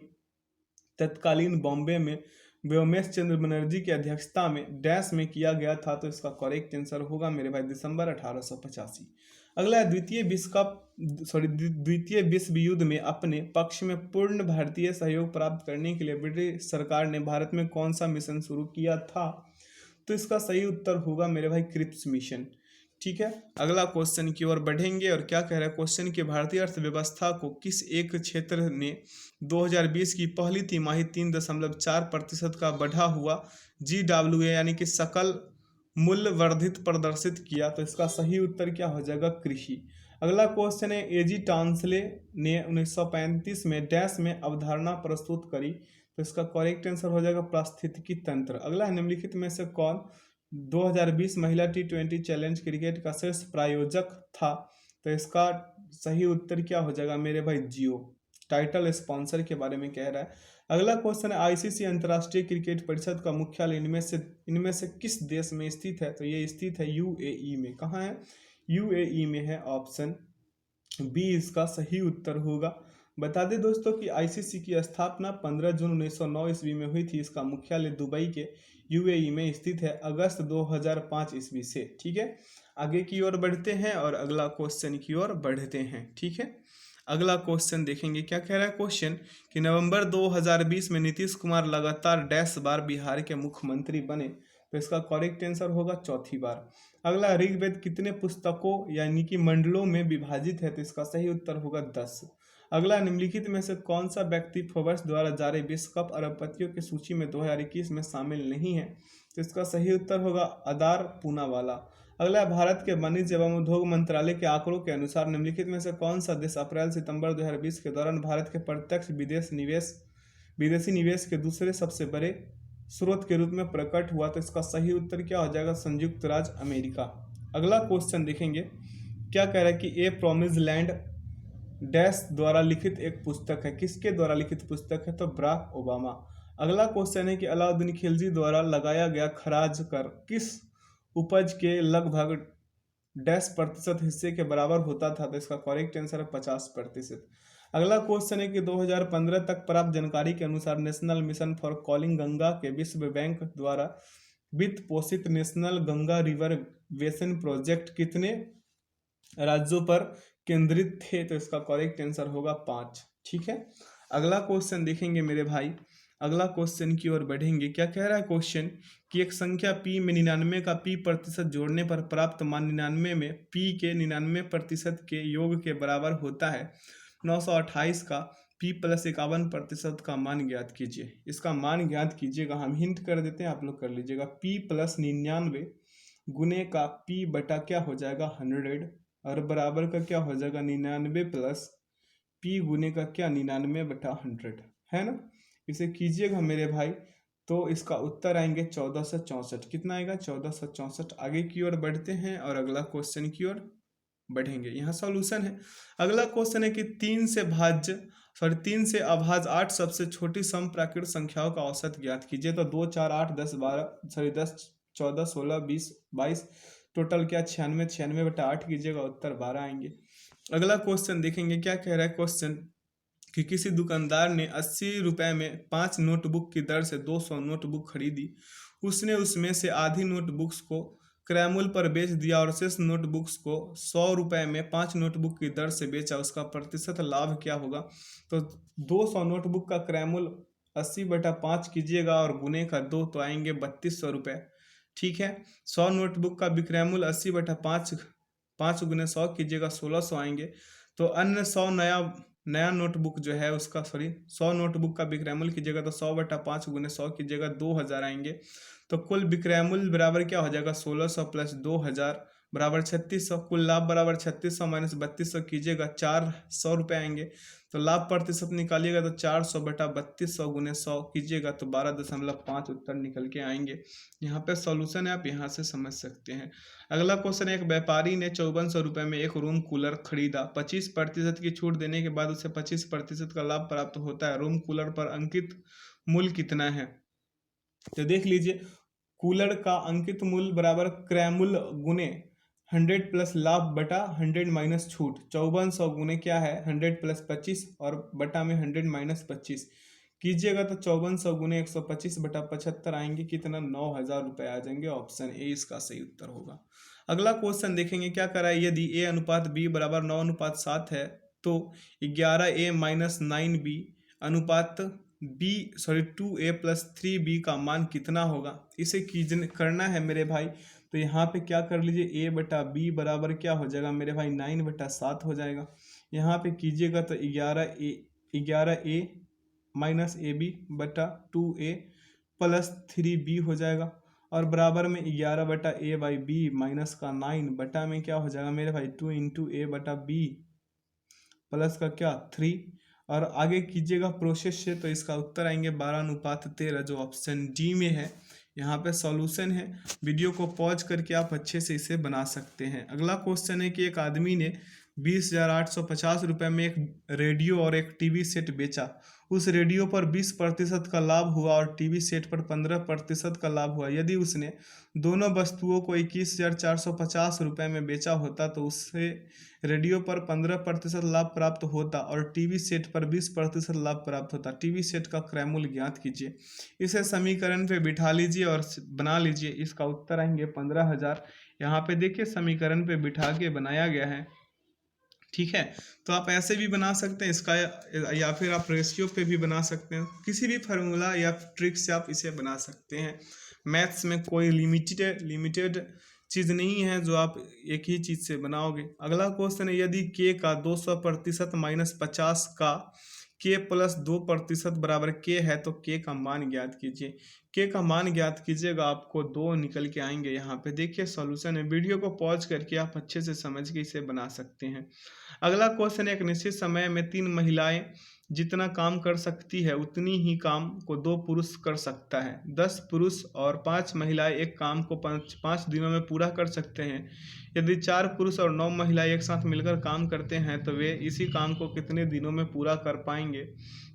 तत्कालीन बॉम्बे में व्योमेश चंद्र बनर्जी की अध्यक्षता में डैश में किया गया था। तो इसका करेक्ट आंसर होगा मेरे भाई दिसंबर 1885। अगला है, द्वितीय विश्व युद्ध में अपने पक्ष में पूर्ण भारतीय सहयोग प्राप्त करने के लिए ब्रिटिश सरकार ने भारत में कौन सा मिशन शुरू किया था। तो इसका सही उत्तर होगा मेरे भाई क्रिप्स मिशन। ठीक है, अगला क्वेश्चन की ओर बढ़ेंगे और क्या कह रहा है क्वेश्चन कि भारतीय अर्थव्यवस्था को किस एक क्षेत्र ने 2020 की पहली तिमाही 3.4% का बढ़ा हुआ GWA यानी कि सकल मूल्य वर्धित प्रदर्शित किया। तो इसका सही उत्तर क्या हो जाएगा, कृषि। अगला क्वेश्चन है एजी टांसले ने 1935 में डैश में अवधारणा प्रस्तुत करी, तो इसका करेक्ट आंसर हो जाएगा पारिस्थितिकी तंत्र। अगला है निम्नलिखित में से कौन 2020 महिला T20 चैलेंज क्रिकेट का शीर्ष प्रायोजक था, तो इसका सही उत्तर क्या हो जाएगा मेरे भाई जियो, टाइटल स्पॉन्सर के बारे में कह रहा है। अगला क्वेश्चन है आईसीसी अंतर्राष्ट्रीय क्रिकेट परिषद का मुख्यालय इनमें से किस देश में स्थित है, तो ये स्थित है यूएई में। कहाँ है? यूएई में है, ऑप्शन बी इसका सही उत्तर होगा। बता दें दोस्तों कि आईसीसी की स्थापना 15 जून 1909 ईस्वी में हुई थी। इसका मुख्यालय दुबई के यूएई में स्थित है अगस्त 2005 ईस्वी से। ठीक है, आगे की ओर बढ़ते हैं और अगला क्वेश्चन की ओर बढ़ते हैं। ठीक है, अगला क्वेश्चन देखेंगे क्या कह रहा है क्वेश्चन कि नवंबर 2020 में नीतीश कुमार लगातार डैश बार बिहार के मुख्यमंत्री बने, तो इसका करेक्ट आंसर होगा चौथी बार। अगला ऋग्वेद कितने पुस्तकों यानी कि मंडलों में विभाजित है, तो इसका सही उत्तर होगा 10। अगला निम्नलिखित में से कौन सा व्यक्ति फोर्ब्स द्वारा जारी विश्व कप अरबपतियों की सूची में 2021 में शामिल नहीं है, तो इसका सही उत्तर होगा अदार पूनावाला। अगला भारत के वाणिज्य एवं उद्योग मंत्रालय के आंकड़ों के अनुसार निम्नलिखित में से कौन सा देश अप्रैल सितंबर 2020 के दौरान भारत के प्रत्यक्ष विदेशी निवेश के दूसरे सबसे बड़े स्रोत के रूप में प्रकट हुआ, तो इसका सही उत्तर क्या हो जाएगा संयुक्त राज्य अमेरिका। अगला क्वेश्चन देखेंगे क्या कह रहा है कि ए प्रॉमिस लैंड डैश द्वारा लिखित एक पुस्तक है, किसके द्वारा लिखित पुस्तक है, तो बराक ओबामा। अगला क्वेश्चन है कि अलाउद्दीन खिलजी द्वारा लगाया गया खराज कर किस उपज के लगभग डैश प्रतिशत हिस्से के बराबर होता था, तो इसका करेक्ट आंसर है 50%। अगला क्वेश्चन है कि 2015 तक प्राप्त जानकारी के अनुसार national mission for calling Ganga के विश्व बैंक द्वारा वित्त पोषित national Ganga river basin project कितने राज्यों पर केंद्रित थे, तो इसका करेक्ट आंसर होगा 5। ठीक है, अगला क्वेश्चन देखेंगे मेरे भाई। अगला क्वेश्चन की ओर बढ़ेंगे। क्या कह रहा है क्वेश्चन कि एक संख्या p में 99 का p प्रतिशत जोड़ने पर प्राप्त मान 99 में p के 99% के योग के बराबर होता है। 928 का p प्लस 51% का मान ज्ञात कीजिए। इसका मान ज्ञात कीजिएगा, हम हिंट कर देते हैं, आप लोग कर लीजिएगा। p प्लस 99 गुने का p बटा क्या हो जाएगा 100 और बराबर का क्या हो जाएगा 99 प्लस p गुने का क्या 99/100 है ना। इसे कीजिएगा मेरे भाई, तो इसका उत्तर आएंगे 1464। कितना आएगा 1464। आगे की ओर बढ़ते हैं और अगला क्वेश्चन की ओर बढ़ेंगे। यहाँ सॉल्यूशन है। अगला क्वेश्चन है कि 3 से अभाज्य 8 सबसे छोटी समप्राकृत संख्याओं का औसत ज्ञात कीजिए। तो 2 4 8 10 14 16 20 22 टोटल क्या 96, 96/8 कीजिएगा, उत्तर 12 आएंगे। अगला क्वेश्चन देखेंगे क्या कह रहा है क्वेश्चन कि किसी दुकानदार ने 80 रुपए में 5 नोटबुक की दर से 200 नोटबुक खरीदी। उसने उसमें से आधी नोटबुक्स को क्रय मूल्य पर बेच दिया और शेष नोटबुक्स को 100 रुपए में 5 नोटबुक की दर से बेचा। उसका प्रतिशत लाभ क्या होगा, तो 200 नोटबुक का क्रय मूल्य 80/5 कीजिएगा और गुने का 2 तो आएंगे 3200 रुपये। ठीक है, 100 नोटबुक का विक्रय मूल्य 80/5 5 गुने 100 कीजिएगा 1600 आएंगे। तो अन्य 100 नया नोटबुक जो है उसका 100 नोटबुक का विक्रय मूल्य कीजिएगा तो 100/5 गुने 100 कीजिएगा 2000 आएंगे। तो कुल विक्रय मूल्य बराबर क्या हो जाएगा 1600 प्लस 2000 बराबर 3600। कुल लाभ बराबर 3600 माइनस 3200 कीजिएगा 400 रुपये आएंगे। तो लाभ प्रतिशत निकालिएगा तो 400/3200 गुने 100 कीजिएगा तो 12.5 उत्तर निकल के आएंगे। यहाँ पे सॉल्यूशन है, आप यहाँ से समझ सकते हैं। अगला क्वेश्चन है, एक व्यापारी ने 5400 रुपये में एक रूम कूलर खरीदा। 25% की छूट देने के बाद उसे 25% का लाभ प्राप्त होता है। रूम कूलर पर अंकित मूल्य कितना है, तो देख लीजिए। कूलर का अंकित मूल्य बराबर क्रय मूल्य गुने 100 प्लस लाभ बटा 100 माइनस छूट। 5400 गुने क्या है 100 प्लस 25 और बटा में 100 माइनस 25 कीजिएगा तो 5400 गुने 125/75 आएंगे। कितना 9000 रुपये आ जाएंगे। ऑप्शन ए इसका सही उत्तर होगा। अगला क्वेश्चन देखेंगे क्या करा है, यदि a अनुपात b बराबर 9:7 है तो 11a माइनस 9b अनुपात 2a प्लस 3b का मान कितना होगा। इसे करना है मेरे भाई, तो यहाँ पे क्या कर लीजिए a/b बराबर क्या हो जाएगा मेरे भाई 9/7 हो जाएगा। यहाँ पे कीजिएगा तो 11a minus ab/2a plus 3b हो जाएगा और बराबर में 11/a/b माइनस का 9 बटा में क्या हो जाएगा मेरे भाई 2 × a/b प्लस का क्या 3। और आगे कीजिएगा प्रोसेस से तो इसका उत्तर आएंगे 12:13 जो ऑप्शन डी में है। यहाँ पे सॉल्यूशन है। वीडियो को पॉज करके आप अच्छे से इसे बना सकते हैं। अगला क्वेश्चन है कि एक आदमी ने 20,850 रुपये में एक रेडियो और एक टीवी सेट बेचा। उस रेडियो पर 20% का लाभ हुआ और टीवी सेट पर 15% का लाभ हुआ। यदि उसने दोनों वस्तुओं को 21,450 रुपये में बेचा होता तो उससे रेडियो पर 15% लाभ प्राप्त होता और टीवी सेट पर 20% लाभ प्राप्त होता। टीवी सेट का क्रयमूल्य ज्ञात कीजिए। इसे समीकरण पे बिठा लीजिए और बना लीजिए। इसका उत्तर आएंगे 15,000। यहाँ पे देखिए समीकरण पे बिठा के बनाया गया है। ठीक है, तो आप ऐसे भी बना सकते हैं इसका, या फिर आप रेशियो पे भी बना सकते हैं। किसी भी फार्मूला या ट्रिक से आप इसे बना सकते हैं। मैथ्स में कोई लिमिटेड चीज़ नहीं है जो आप एक ही चीज़ से बनाओगे। अगला क्वेश्चन है यदि के का 200% माइनस 50 का के प्लस 2% बराबर के है तो के का मान ज्ञात कीजिए। के का मान ज्ञात कीजिएगा, आपको 2 निकल के आएंगे। यहाँ पे देखिए सॉल्यूशन है। वीडियो को पॉज करके आप अच्छे से समझ के इसे बना सकते हैं। अगला क्वेश्चन है एक निश्चित समय में 3 महिलाएं जितना काम कर सकती है उतनी ही काम को 2 पुरुष कर सकता है। 10 पुरुष और 5 महिलाएं एक काम को 5 दिनों में पूरा कर सकते हैं। यदि 4 पुरुष और 9 महिलाएं एक साथ मिलकर काम करते हैं तो वे इसी काम को कितने दिनों में पूरा कर पाएंगे।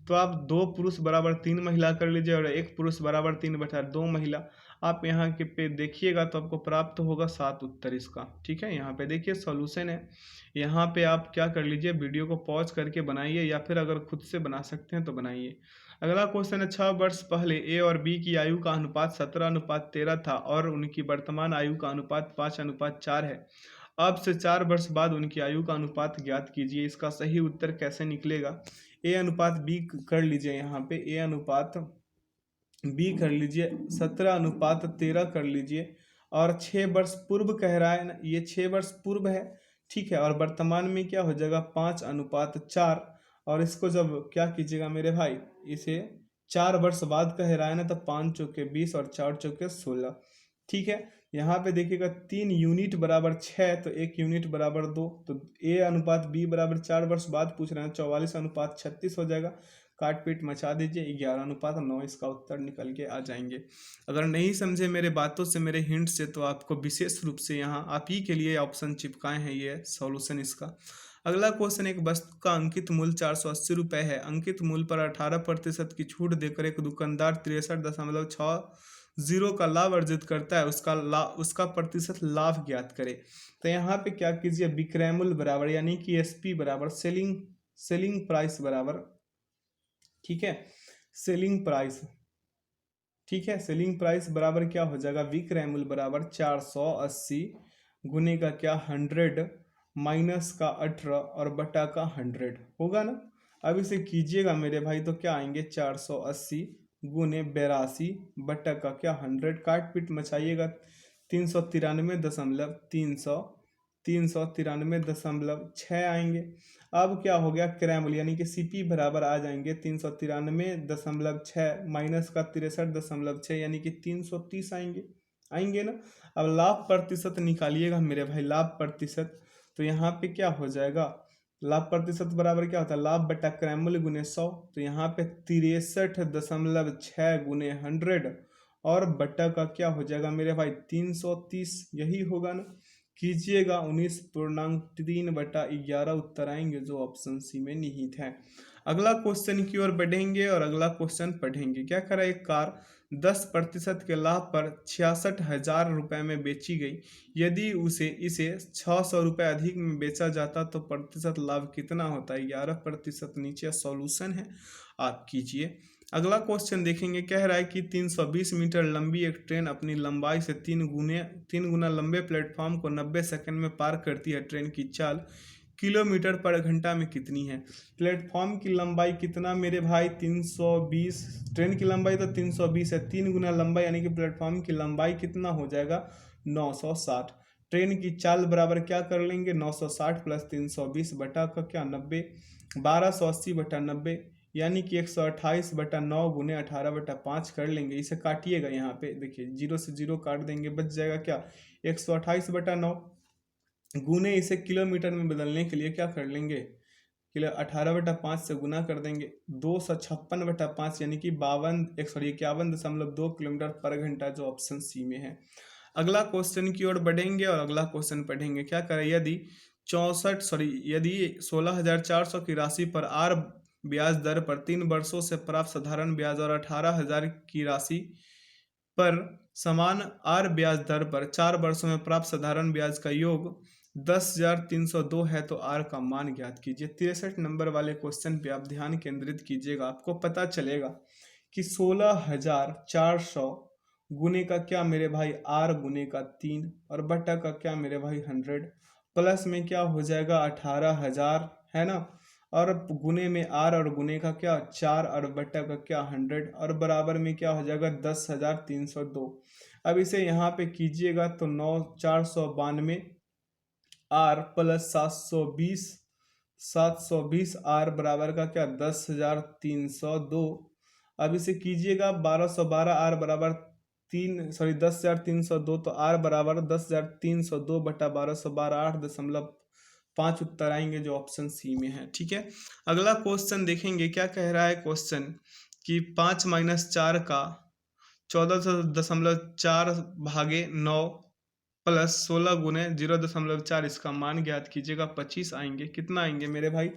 तो आप 2 पुरुष बराबर 3 महिला कर लीजिए और 1 पुरुष बराबर 3/2 महिला। आप यहाँ के पे देखिएगा तो आपको प्राप्त होगा 7 उत्तर इसका। ठीक है, यहाँ पे देखिए सॉल्यूशन है। यहाँ पे आप क्या कर लीजिए, वीडियो को पॉज करके बनाइए या फिर अगर खुद से बना सकते हैं तो बनाइए। अगला क्वेश्चन है 6 वर्ष पहले ए और बी की आयु का अनुपात 17:13 था और उनकी वर्तमान आयु का अनुपात 5:4 है। अब से 4 वर्ष बाद उनकी आयु का अनुपात ज्ञात कीजिए। इसका सही उत्तर कैसे निकलेगा। ए अनुपात बी कर लीजिए। यहाँ पे ए अनुपात बी कर लीजिए, 17:13 कर लीजिए और 6 वर्ष पूर्व कह रहा है ना, ये 6 वर्ष पूर्व है। ठीक है, और वर्तमान में क्या हो जाएगा 5:4। और इसको जब क्या कीजिएगा मेरे भाई, इसे 4 वर्ष बाद कह रहा है ना, तो 5 चौके 20 और 4 चौके 16। ठीक है, यहाँ पे देखिएगा 3 यूनिट बराबर 6 तो 1 यूनिट बराबर 2। तो ए अनुपात बी बराबर 4 वर्ष बाद पूछ रहे हैं, 44:36 हो जाएगा। काट पीट मचा दीजिए, 11:9 इसका उत्तर निकल के आ जाएंगे। अगर नहीं समझे मेरे बातों से, मेरे हिंट से, तो आपको विशेष रूप से यहाँ आप ही के लिए ऑप्शन चिपकाए हैं, ये सॉल्यूशन इसका। अगला क्वेश्चन, एक वस्तु का अंकित मूल्य 480 रुपये है। अंकित मूल्य पर 18% की छूट देकर एक दुकानदार 63.60 का लाभ अर्जित करता है। उसका प्रतिशत लाभ ज्ञात करे। तो यहाँ पे क्या कीजिए, विक्रय मूल्य बराबर यानी कि एसपी बराबर सेलिंग प्राइस बराबर, ठीक है, सेलिंग प्राइस, ठीक है, सेलिंग प्राइस बराबर क्या हो जाएगा, विक्रय मूल्य बराबर 480 गुने का क्या 100 माइनस का 18 और बटा का 100 होगा ना। अब इसे कीजिएगा मेरे भाई तो क्या आएंगे 480 गुने 82 बटा का क्या 100। काट पीट मचाइएगा 393.6 आएंगे। अब क्या हो गया क्रय मूल्य यानी कि सीपी बराबर आ जाएंगे 393.6 माइनस का 63.6 यानी कि 330 आएंगे ना। अब लाभ प्रतिशत निकालिएगा मेरे भाई, लाभ प्रतिशत। तो यहाँ पे क्या हो जाएगा, लाभ प्रतिशत बराबर क्या होता है, लाभ बटा क्रय मूल्य गुने 100। तो यहाँ पे 63.6 गुने 100 और बटा का क्या हो जाएगा मेरे भाई 330, यही होगा ना। कीजिएगा 19.3/11 उत्तर आएंगे जो ऑप्शन सी में निहित है। अगला क्वेश्चन की ओर बढ़ेंगे और अगला क्वेश्चन पढ़ेंगे। क्या करा, एक कार 10% के लाभ पर 66,000 रुपये में बेची गई। यदि इसे 600 रुपये अधिक में बेचा जाता तो प्रतिशत लाभ कितना होता है, 11%। नीचे सॉल्यूशन है, आप कीजिए। अगला क्वेश्चन देखेंगे, कह रहा है कि 320 मीटर लंबी एक ट्रेन अपनी लंबाई से 3 गुना लंबे प्लेटफॉर्म को 90 सेकंड में पार करती है। ट्रेन की चाल किलोमीटर पर घंटा में कितनी है। प्लेटफॉर्म की लंबाई कितना मेरे भाई 320, ट्रेन की लंबाई तो 320 है, 3 गुना लंबाई यानी कि प्लेटफॉर्म की लंबाई कितना हो जाएगा 960। ट्रेन की चाल बराबर क्या कर लेंगे 960 प्लस 320 बटा का क्या 90, 1280/90 यानी कि 128/9 गुने 18/5 कर लेंगे। इसे काटिएगा, यहाँ पे देखिए 0 से 0 काट देंगे, बच जाएगा क्या 128/9 गुने इसे किलोमीटर में बदलने के लिए क्या कर लेंगे, किलो 18/5 से गुना कर देंगे, 256/5 यानी कि 51.2 किलोमीटर पर घंटा, जो ऑप्शन सी में है। अगला क्वेश्चन की ओर बढ़ेंगे और अगला क्वेश्चन पढ़ेंगे। क्या करें, यदि 16,400 की राशि पर आर ब्याज दर पर 3 वर्षों से प्राप्त साधारण ब्याज और 18,000 की राशि पर समान आर ब्याज दर पर 4 वर्षों में प्राप्त साधारण ब्याज का योग 10,302 है, तो आर का मान ज्ञात कीजिए। 63 नंबर वाले क्वेश्चन पे आप ध्यान केंद्रित कीजिएगा। आपको पता चलेगा कि 16,400 गुने का क्या मेरे भाई आर गुने का 3 और बटा का क्या मेरे भाई 100, प्लस में क्या हो जाएगा 18,000, है ना, और गुने में आर और गुने का क्या 4 और बटा का क्या 100 और बराबर में क्या हो जाएगा 10,302। अब इसे यहाँ पे कीजिएगा तो 9,492 आर प्लस 720 आर बराबर का क्या 10,302। अब इसे कीजिएगा 1212 आर बराबर 10,302, तो आर बराबर 10,302/1212 8.5 उत्तर आएंगे, जो ऑप्शन सी में है। ठीक है, अगला क्वेश्चन देखेंगे। क्या कह रहा है क्वेश्चन कि 5-4 का 14.4/9 प्लस 16 गुने 0.4, इसका मान ज्ञात कीजिएगा। 25 आएंगे, कितना आएंगे मेरे भाई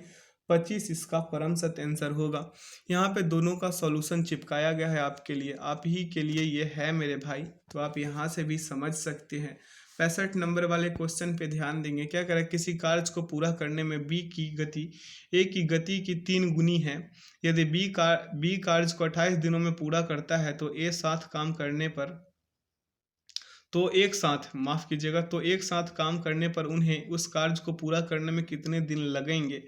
25, इसका परम सत्य आंसर होगा। यहाँ पे दोनों का सॉल्यूशन चिपकाया गया है आपके लिए, आप ही के लिए ये है मेरे भाई, तो आप यहाँ से भी समझ सकते हैं। 65 नंबर वाले क्वेश्चन पे ध्यान देंगे। क्या करें, किसी कार्य को पूरा करने में बी की गति ए की गति की 3 गुनी है। यदि बी कार्य को 28 दिनों में पूरा करता है तो एक साथ काम करने पर उन्हें उस कार्य को पूरा करने में कितने दिन लगेंगे।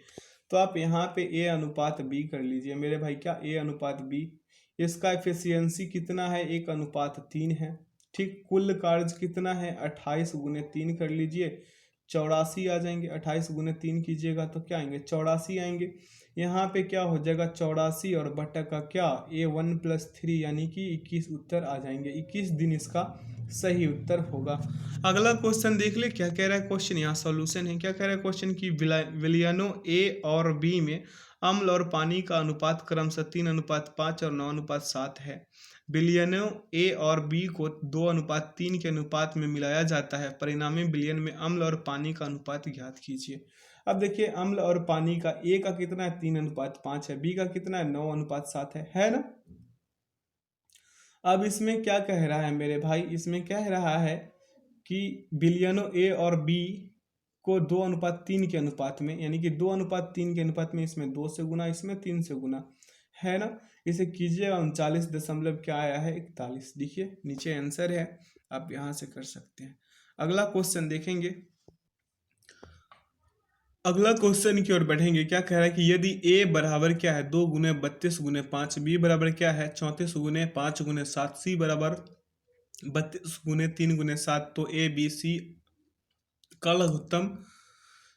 तो आप यहाँ पे ए अनुपात बी कर लीजिए मेरे भाई, क्या ए अनुपात बी, इसका एफिशिएंसी कितना है 1:3 है। ठीक, कुल कार्य कितना है 28 गुने 3 कर लीजिए, 84 आ जाएंगे। 28 गुने 3 कीजिएगा तो क्या आएंगे 84 आएंगे। यहाँ पे क्या हो जाएगा 84 और बटा का क्या A1 + 3 यानी कि 21 उत्तर आ जाएंगे। 21 दिन इसका सही उत्तर होगा। अगला क्वेश्चन देख ले, क्या कह रहा है क्वेश्चन, यहाँ सॉल्यूशन है। क्या कह रहा है क्वेश्चन की विलयनों ए और बी में अम्ल और पानी का अनुपात क्रमशः 3:5 और 9:7 है। विलयनों ए और बी को 2:3 के अनुपात में मिलाया जाता है। परिणामी विलयन में अम्ल और पानी का अनुपात ज्ञात कीजिए। अब देखिए, अम्ल और पानी का ए का कितना है 3:5 है, बी का कितना है 9:7 है ना। अब इसमें क्या कह रहा है मेरे भाई, इसमें कह रहा है कि विलयनों ए और बी को 2:3 के अनुपात में, यानी कि 2:3 के अनुपात में इसमें 2 से गुना, इसमें 3 से गुना, है ना। इसे कीजिएगा 39 दशमलव क्या आया है 41। देखिए नीचे आंसर है, आप यहाँ से कर सकते हैं। अगला क्वेश्चन देखेंगे। अगला क्वेश्चन की ओर बढ़ेंगे। क्या कह रहा है कि यदि a बराबर क्या है 2 गुने 32 गुने 5, b बराबर क्या है 34 गुने 5 गुने 7, c बराबर 32 गुने 3 गुने 7, तो a b c का लघुत्तम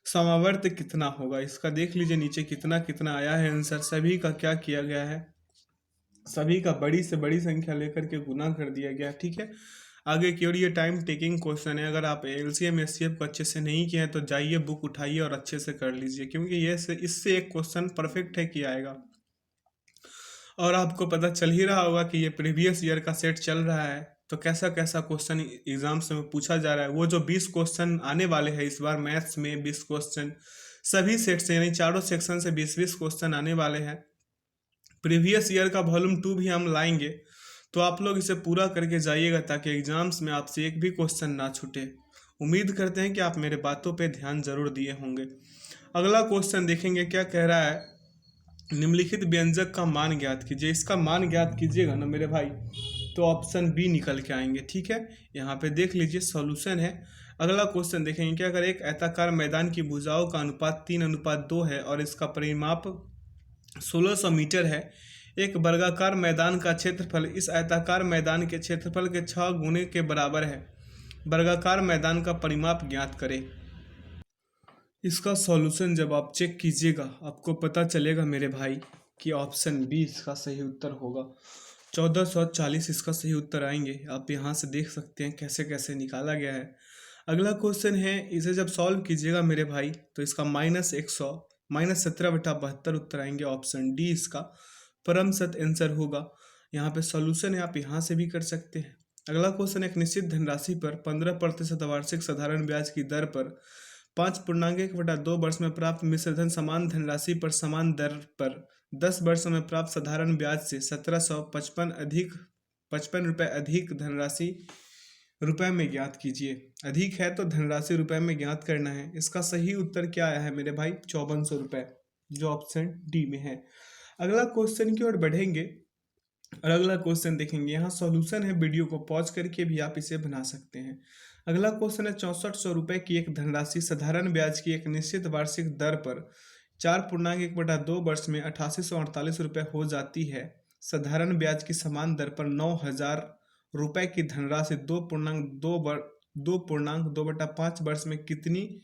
समावर्त कितना होगा। इसका देख लीजिए नीचे कितना कितना आया है आंसर। सभी का क्या किया गया है, सभी का बड़ी से बड़ी संख्या लेकर के गुना कर दिया गया। ठीक है, आगे की ओर ये टाइम टेकिंग क्वेश्चन है। अगर आप एलसीएम एचसीएफ को अच्छे से नहीं किए हैं तो जाइए बुक उठाइए और अच्छे से कर लीजिए, क्योंकि ये इससे एक क्वेश्चन परफेक्ट है कि आएगा। और आपको पता चल ही रहा होगा कि ये प्रीवियस ईयर का सेट चल रहा है, तो कैसा कैसा क्वेश्चन एग्जाम्स में पूछा जा रहा है। वो जो 20 क्वेश्चन आने वाले हैं इस बार मैथ्स में, 20 क्वेश्चन सभी सेट से, यानी चारों सेक्शन से 20-20 क्वेश्चन आने वाले हैं। प्रीवियस ईयर का वॉल्यूम 2 भी हम लाएंगे, तो आप लोग इसे पूरा करके जाइएगा ताकि एग्जाम्स में आपसे एक भी क्वेश्चन ना छूटे। उम्मीद करते हैं कि आप मेरे बातों पे ध्यान जरूर दिए होंगे। अगला क्वेश्चन देखेंगे। क्या कह रहा है, निम्नलिखित व्यंजक का मान ज्ञात कीजिए। इसका मान ज्ञात कीजिएगा ना मेरे भाई, तो ऑप्शन बी निकल के आएंगे। ठीक है, यहाँ पे देख लीजिए सॉल्यूशन है। अगला क्वेश्चन देखेंगे। क्या अगर एक आयताकार मैदान की भुजाओं का अनुपात 3:2 है और इसका परिमाप 1600 मीटर है। एक वर्गाकार मैदान का क्षेत्रफल इस आयताकार मैदान के क्षेत्रफल के 6 गुने के बराबर है। वर्गाकार मैदान का परिमाप ज्ञात करें। इसका सॉल्यूशन जब आप चेक कीजिएगा आपको पता चलेगा मेरे भाई कि ऑप्शन बी इसका सही उत्तर होगा। 1440 इसका सही उत्तर आएंगे। आप यहाँ से देख सकते हैं कैसे कैसे निकाला गया है। अगला क्वेश्चन है, इसे जब सॉल्व कीजिएगा मेरे भाई तो इसका -100 -17/72 उत्तर आएंगे। ऑप्शन डी इसका परम सत्य आंसर होगा। यहाँ पे सॉल्यूशन है, आप यहाँ से भी कर सकते हैं। अगला क्वेश्चन, एक निश्चित धनराशि पर 15% वार्षिक साधारण ब्याज की दर पर 5.1/2 वर्ष में प्राप्त मिश्र धन समान धनराशि पर समान दर पर 10 वर्षों में प्राप्त साधारण ब्याज से 1755 रुपये अधिक धनराशि रुपए में ज्ञात कीजिए। अधिक है तो धनराशि रुपए में ज्ञात करना है। इसका सही उत्तर क्या आया है मेरे भाई? 5400 रुपये, जो ऑप्शन डी में है। अगला क्वेश्चन की ओर बढ़ेंगे और अगला क्वेश्चन देखेंगे। यहाँ सॉल्यूशन है, वीडियो को पॉज करके भी आप इसे बना सकते हैं। अगला क्वेश्चन है, 6400 रुपये की एक धनराशि साधारण ब्याज की एक निश्चित वार्षिक दर पर 4.1/2 वर्ष में 8848 रुपये हो जाती है। साधारण ब्याज की समान दर पर 9000 रुपये की धनराशि 2.2/5 वर्ष में कितनी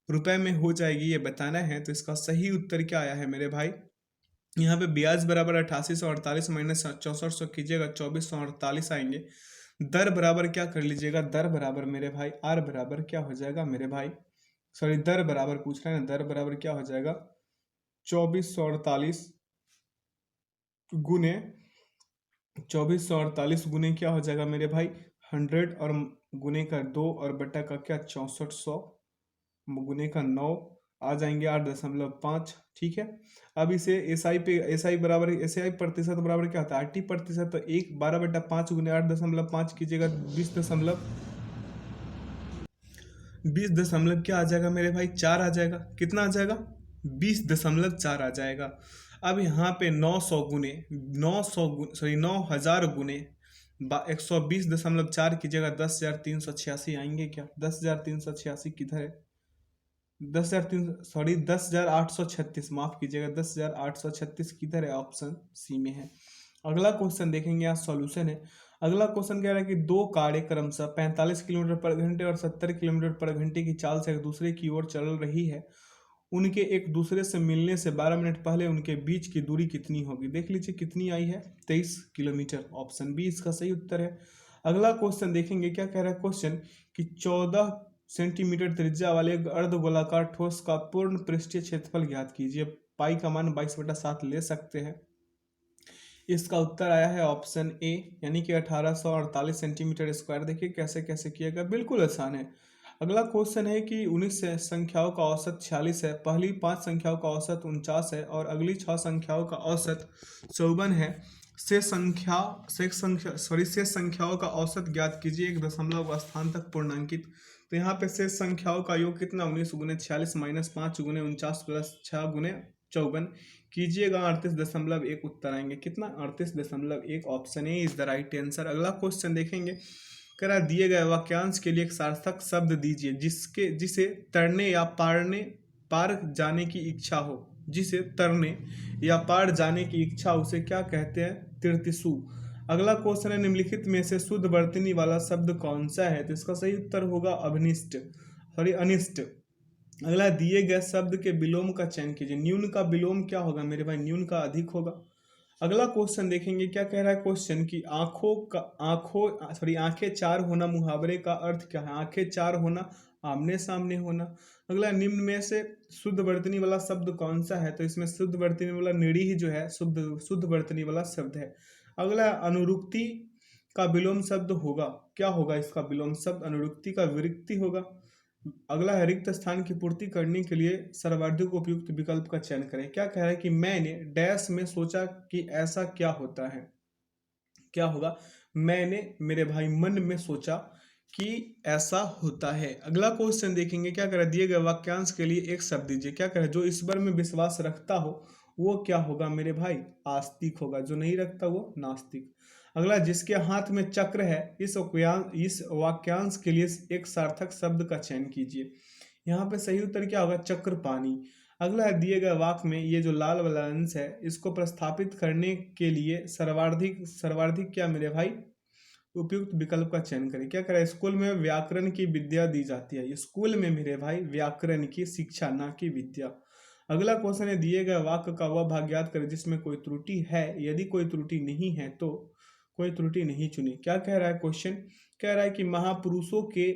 रुपए में हो जाएगी, ये बताना है। तो इसका सही उत्तर क्या आया है मेरे भाई? यहाँ पे ब्याज बराबर 8848 माइनस 6400 कीजिएगा, 2448 आएंगे। दर बराबर क्या कर लीजिएगा? दर बराबर मेरे भाई आर बराबर क्या हो जाएगा मेरे भाई? सॉरी, दर बराबर पूछ रहे हैं। दर बराबर क्या हो जाएगा? 2448 गुने 2448 गुने क्या हो जाएगा मेरे भाई? 100 और गुने का 2 और बटा का क्या 6400 गुने का 9 आ जाएंगे 8.5। ठीक है। अब इसे एसआई पे एसआई बराबर एसआई प्रतिशत बराबर क्या होता है? 80%। तो 12/5 गुने 8.5 कीजिएगा, 20 दशमलव क्या आ जाएगा मेरे भाई? 4 आ जाएगा। कितना आ जाएगा? 20.4 आ जाएगा। अब यहाँ पे 900 गुने 9000 गुने 120.4 कीजिएगा, 10,386 आएंगे क्या? 10,386 किधर है? 10,836, माफ कीजिएगा, 10,836 किधर है? ऑप्शन सी में है। अगला क्वेश्चन देखेंगे, यहाँ सॉल्यूशन है। अगला क्वेश्चन कह रहा है कि दो कारें क्रमशः 45 किलोमीटर पर घंटे और 70 किलोमीटर पर घंटे की चाल से एक दूसरे की ओर चल रही है। उनके एक दूसरे से मिलने से 12 मिनट पहले उनके बीच की दूरी कितनी होगी? देख लीजिए कितनी आई है, 23 किलोमीटर। ऑप्शन बी इसका सही उत्तर है। अगला क्वेश्चन देखेंगे, क्या कह रहा है क्वेश्चन कि 14 सेंटीमीटर त्रिज्या वाले एक अर्धगोलाकार ठोस का पूर्ण पृष्ठीय क्षेत्रफल ज्ञात कीजिए। पाई का मान 22/7 ले सकते हैं। इसका उत्तर आया है ऑप्शन ए, यानी कि 1848 सेंटीमीटर स्क्वायर। देखिए कैसे कैसे किएगा, बिल्कुल आसान है। अगला क्वेश्चन है कि 19 संख्याओं का औसत 46 है, पहली 5 संख्याओं का औसत 49 है और अगली 6 संख्याओं का औसत 54 है। शेष संख्याओं का औसत ज्ञात कीजिए, एक दशमलव स्थान तक पूर्णांकित। तो यहाँ पे शेष संख्याओं का योग कितना? 19 गुने 46 माइनस 5 गुने 49 प्लस 6 गुने 54 कीजिएगा, 38.1 उत्तर आएंगे। कितना? 38.1। Option A is the right answer. अगला क्वेश्चन देखेंगे, कह रहा दिए गए वाक्यांश के लिए एक सार्थक शब्द दीजिए जिसे तरने या पार जाने की इच्छा हो। जिसे तरने या पार जाने की इच्छा, उसे क्या कहते हैं? तीर्थसु। अगला क्वेश्चन है, निम्नलिखित में से शुद्ध वर्तनी वाला शब्द कौन सा है? तो इसका सही उत्तर होगा अनिष्ट। अगला, दिए गए शब्द के विलोम का चयन कीजिए। न्यून का विलोम क्या होगा मेरे भाई? न्यून का अधिक होगा। अगला क्वेश्चन देखेंगे, क्या कह रहा है क्वेश्चन कि आंखें चार होना मुहावरे का अर्थ क्या है? आंखें चार होना, आमने सामने होना। अगला, निम्न में से शुद्ध वर्तनी वाला शब्द कौन सा है? तो इसमें शुद्ध वर्तनी वाला निड़ी ही जो है शुद्ध वर्तनी वाला शब्द है। अगला, अनुरुक्ति का विलोम शब्द होगा, क्या होगा इसका विलोम शब्द? अनुरुक्ति का विरक्ति होगा। अगला है, रिक्त स्थान की पूर्ति करने के लिए सर्वाधिक उपयुक्त विकल्प का चयन करें। क्या कह रहा है कि मैंने डैश में सोचा कि ऐसा क्या होता है। क्या होगा? मैंने मेरे भाई मन में सोचा कि ऐसा होता है। अगला क्वेश्चन देखेंगे, क्या कह रहा है, दिए गए वाक्यांश के लिए एक शब्द दीजिए। क्या कह रहा है, जो ईश्वर में विश्वास रखता हो वो क्या होगा मेरे भाई? आस्तिक होगा। जो नहीं रखता वो नास्तिक। अगला, जिसके हाथ में चक्र है, इस वाक्यांश के लिए एक सार्थक शब्द का चयन कीजिए। यहाँ पे सही उत्तर क्या होगा? चक्रपाणी। अगला है, दिए गए वाक्य में ये जो लाल वाला अंश है, इसको प्रस्थापित करने के लिए सर्वाधिक क्या मेरे भाई? उपयुक्त विकल्प का चयन करें। क्या करें? स्कूल में व्याकरण की विद्या दी जाती है। स्कूल में मेरे भाई व्याकरण की शिक्षा, ना कि विद्या। अगला क्वेश्चन है, दिए गए वाक्य का वह भाग याद करें जिसमें कोई त्रुटि है, यदि कोई त्रुटि नहीं है तो कोई त्रुटि नहीं चुनी। क्या कह रहा है क्वेश्चन? कह रहा है कि महापुरुषों के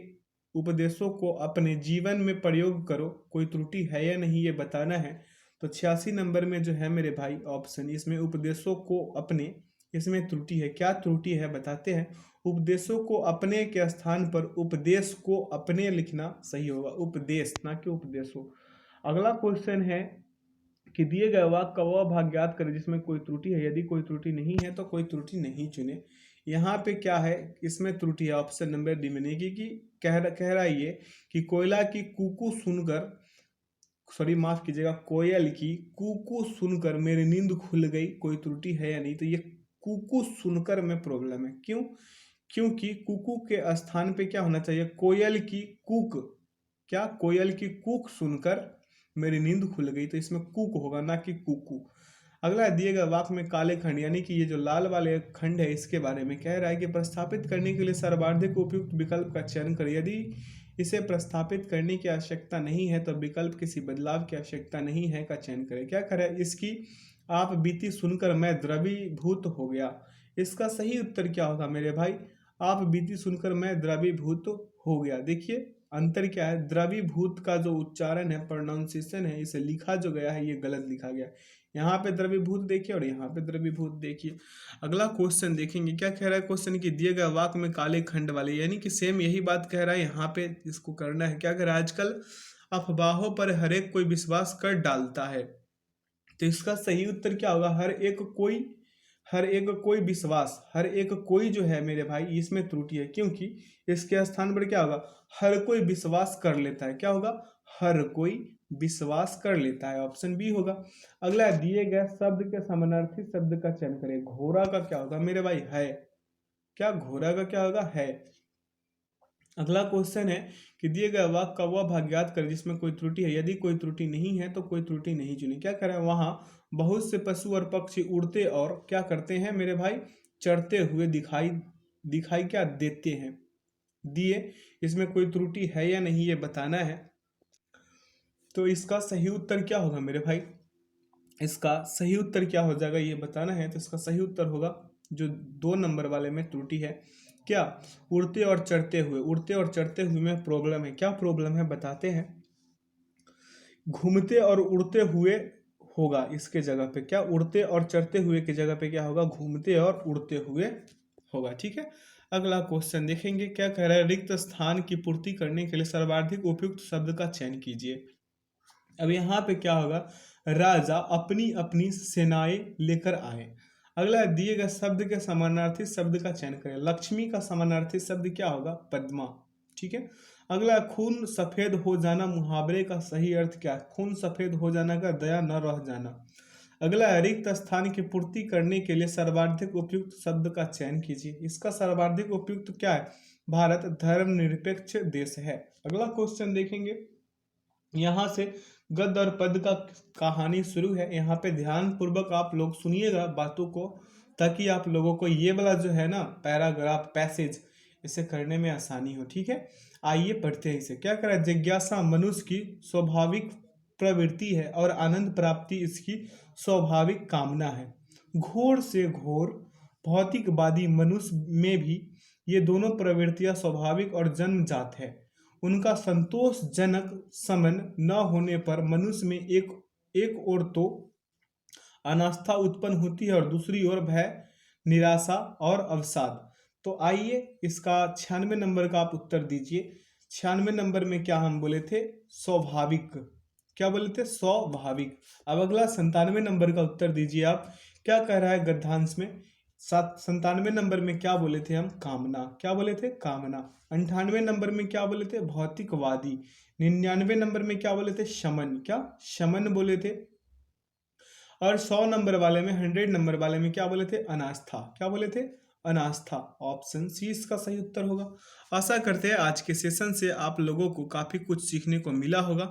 उपदेशों को अपने जीवन में प्रयोग करो, कोई त्रुटि है या नहीं ये बताना है। तो 86 नंबर में जो है मेरे भाई ऑप्शन, इसमें उपदेशों को अपने, इसमें त्रुटि है। क्या त्रुटि है बताते हैं। उपदेशों को अपने के स्थान पर उपदेश को अपने लिखना सही होगा, उपदेश ना कि उपदेशों। अगला क्वेश्चन है कि दिए गए वाक्य का वह भाग याद करें जिसमें कोई त्रुटि है, यदि कोई त्रुटि नहीं है तो कोई त्रुटि नहीं चुने। यहाँ पे क्या है, इसमें त्रुटि है ऑप्शन नंबर डी में नहीं, कि कह रहा है ये कि कोयला की कूकू सुनकर, सॉरी माफ कीजिएगा, कोयल की कूकू सुनकर मेरी नींद खुल गई, कोई त्रुटि है या नहीं। तो ये कूकू सुनकर में प्रॉब्लम है, क्यों? क्योंकि कुकू के स्थान पे क्या होना चाहिए, कोयल की कूक। क्या? कोयल की कूक सुनकर मेरी नींद खुल गई, तो इसमें कूक होगा ना कि कुकू। अगला दिए गए वाक्य में काले खंड, यानी कि ये जो लाल वाले खंड है इसके बारे में कह रहा है कि प्रस्थापित करने के लिए सर्वाधिक उपयुक्त विकल्प का चयन करें, यदि इसे प्रस्थापित करने की आवश्यकता नहीं है तो विकल्प किसी बदलाव की आवश्यकता नहीं है का चयन करें। क्या करें, इसकी आप बीती सुनकर मैं द्रवीभूत हो गया, इसका सही उत्तर क्या होगा मेरे भाई? आप बीती सुनकर मैं द्रवीभूत हो गया। देखिए अंतर क्या है, द्रवीभूत का जो उच्चारण है, प्रोनाउंसिएशन है, इसे लिखा जो गया है ये गलत लिखा गया। यहाँ पे द्रवीभूत देखिए और यहाँ पे द्रवीभूत देखिए। अगला क्वेश्चन देखेंगे, क्या कह रहा है क्वेश्चन की दिए गए वाक्य में काले खंड वाले, यानी कि सेम यही बात कह रहा है, यहाँ पे इसको करना है। क्या कह रहा है, आजकल अफवाहों पर हर एक कोई विश्वास कर डालता है, तो इसका सही उत्तर क्या होगा, हर एक कोई विश्वास, हर एक कोई जो है मेरे भाई इसमें त्रुटि है, क्योंकि इसके स्थान पर क्या होगा, हर कोई विश्वास कर लेता है। क्या होगा, हर कोई विश्वास कर लेता है, ऑप्शन बी होगा। अगला, दिए गए शब्द के समानार्थी शब्द का चयन करें। घोड़ा का क्या होगा मेरे भाई, है। क्या? घोड़ा का क्या होगा, है। अगला क्वेश्चन है कि दिए गए वाक्य का वह भाग याद करें जिसमें कोई त्रुटि है, यदि कोई त्रुटि नहीं है तो कोई त्रुटि नहीं चुनी। क्या करें, वहां बहुत से पशु और पक्षी उड़ते और क्या करते हैं मेरे भाई, चढ़ते हुए दिखाई दिखाई क्या देते हैं, दिए। इसमें कोई त्रुटि है या नहीं ये बताना है। तो इसका सही उत्तर क्या होगा मेरे भाई, इसका सही उत्तर क्या हो जाएगा ये बताना है। तो इसका सही उत्तर होगा जो 2 नंबर वाले में त्रुटि है। क्या? उड़ते और चढ़ते हुए, उड़ते और चढ़ते हुए में प्रॉब्लम है। क्या प्रॉब्लम है बताते हैं। घूमते और उड़ते हुए होगा इसके जगह पे, क्या? उड़ते और चढ़ते हुए की जगह पे क्या होगा, घूमते और उड़ते हुए होगा। ठीक है। अगला क्वेश्चन देखेंगे, क्या कह रहा है, रिक्त स्थान की पूर्ति करने के लिए सर्वाधिक उपयुक्त शब्द का चयन कीजिए। अब यहाँ पे क्या होगा, राजा अपनी अपनी सेनाएं लेकर आए। अगला, दिए गए शब्द के समानार्थी शब्द का चयन करें। लक्ष्मी का समानार्थी शब्द क्या होगा, पद्मा। ठीक है। अगला, खून सफेद हो जाना मुहावरे का सही अर्थ क्या है? खून सफेद हो जाना का दया न रह जाना। अगला, रिक्त स्थान की पूर्ति करने के लिए सर्वाधिक उपयुक्त शब्द का चयन कीजिए। इसका सर्वाधिक उपयुक्त क्या है, भारत धर्मनिरपेक्ष देश है। अगला क्वेश्चन देखेंगे, यहाँ से गद्य और पद का कहानी शुरू है। यहाँ पे ध्यान पूर्वक आप लोग सुनिएगा बातों को, ताकि आप लोगों को ये वाला जो है ना पैराग्राफ पैसेज इसे करने में आसानी हो। ठीक है, आइए पढ़ते हैं इसे। क्या करें, जिज्ञासा मनुष्य की स्वाभाविक प्रवृत्ति है और आनंद प्राप्ति इसकी स्वाभाविक कामना है। घोर से घोर भौतिकवादी मनुष्य में भी ये दोनों प्रवृत्तियां स्वाभाविक और जन्मजात है। उनका संतोषजनक समन न होने पर मनुष्य में एक ओर तो अनास्था उत्पन्न होती है और दूसरी ओर भय, निराशा और अवसाद। तो आइए इसका 96 नंबर का आप उत्तर दीजिए। 96 नंबर में क्या हम बोले थे, स्वाभाविक। क्या बोले थे, स्वाभाविक। अब अगला 97 नंबर का उत्तर दीजिए आप। क्या कह रहा है गद्यांश में, 97 नंबर में क्या बोले थे हम, कामना। क्या बोले थे, कामना। 98 नंबर में क्या बोले थे, भौतिकवादी। 99 नंबर में क्या बोले थे, शमन। क्या? शमन बोले थे। और 100 नंबर वाले में, 100 नंबर वाले में क्या बोले थे, अनास्था। क्या बोले थे, अनास्था। ऑप्शन सी इसका सही उत्तर होगा। आशा करते हैं आज के सेशन से आप लोगों को काफी कुछ सीखने को मिला होगा।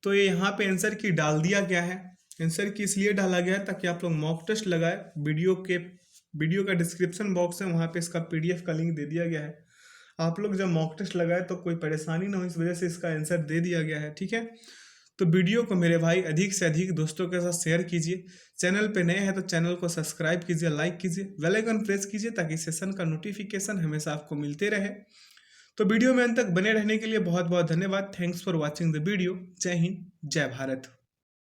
तो ये यहाँ पे आंसर की डाल दिया गया है। आंसर की इसलिए डाला गया है ताकि आप लोग मॉक टेस्ट लगाए। वीडियो का डिस्क्रिप्शन बॉक्स है, वहाँ पे इसका PDF का लिंक दे दिया गया है। आप लोग जब मॉक टेस्ट लगाए तो कोई परेशानी ना हो, इस वजह से इसका आंसर दे दिया गया है। ठीक है, तो वीडियो को मेरे भाई अधिक से अधिक दोस्तों के साथ शेयर कीजिए। चैनल पे नए हैं तो चैनल को सब्सक्राइब कीजिए, लाइक कीजिए, बेल आइकन प्रेस कीजिए ताकि सेशन का नोटिफिकेशन हमेशा आपको मिलते रहे। तो वीडियो में अंत तक बने रहने के लिए बहुत बहुत धन्यवाद। Thanks for watching the video. जय हिंद, जय भारत।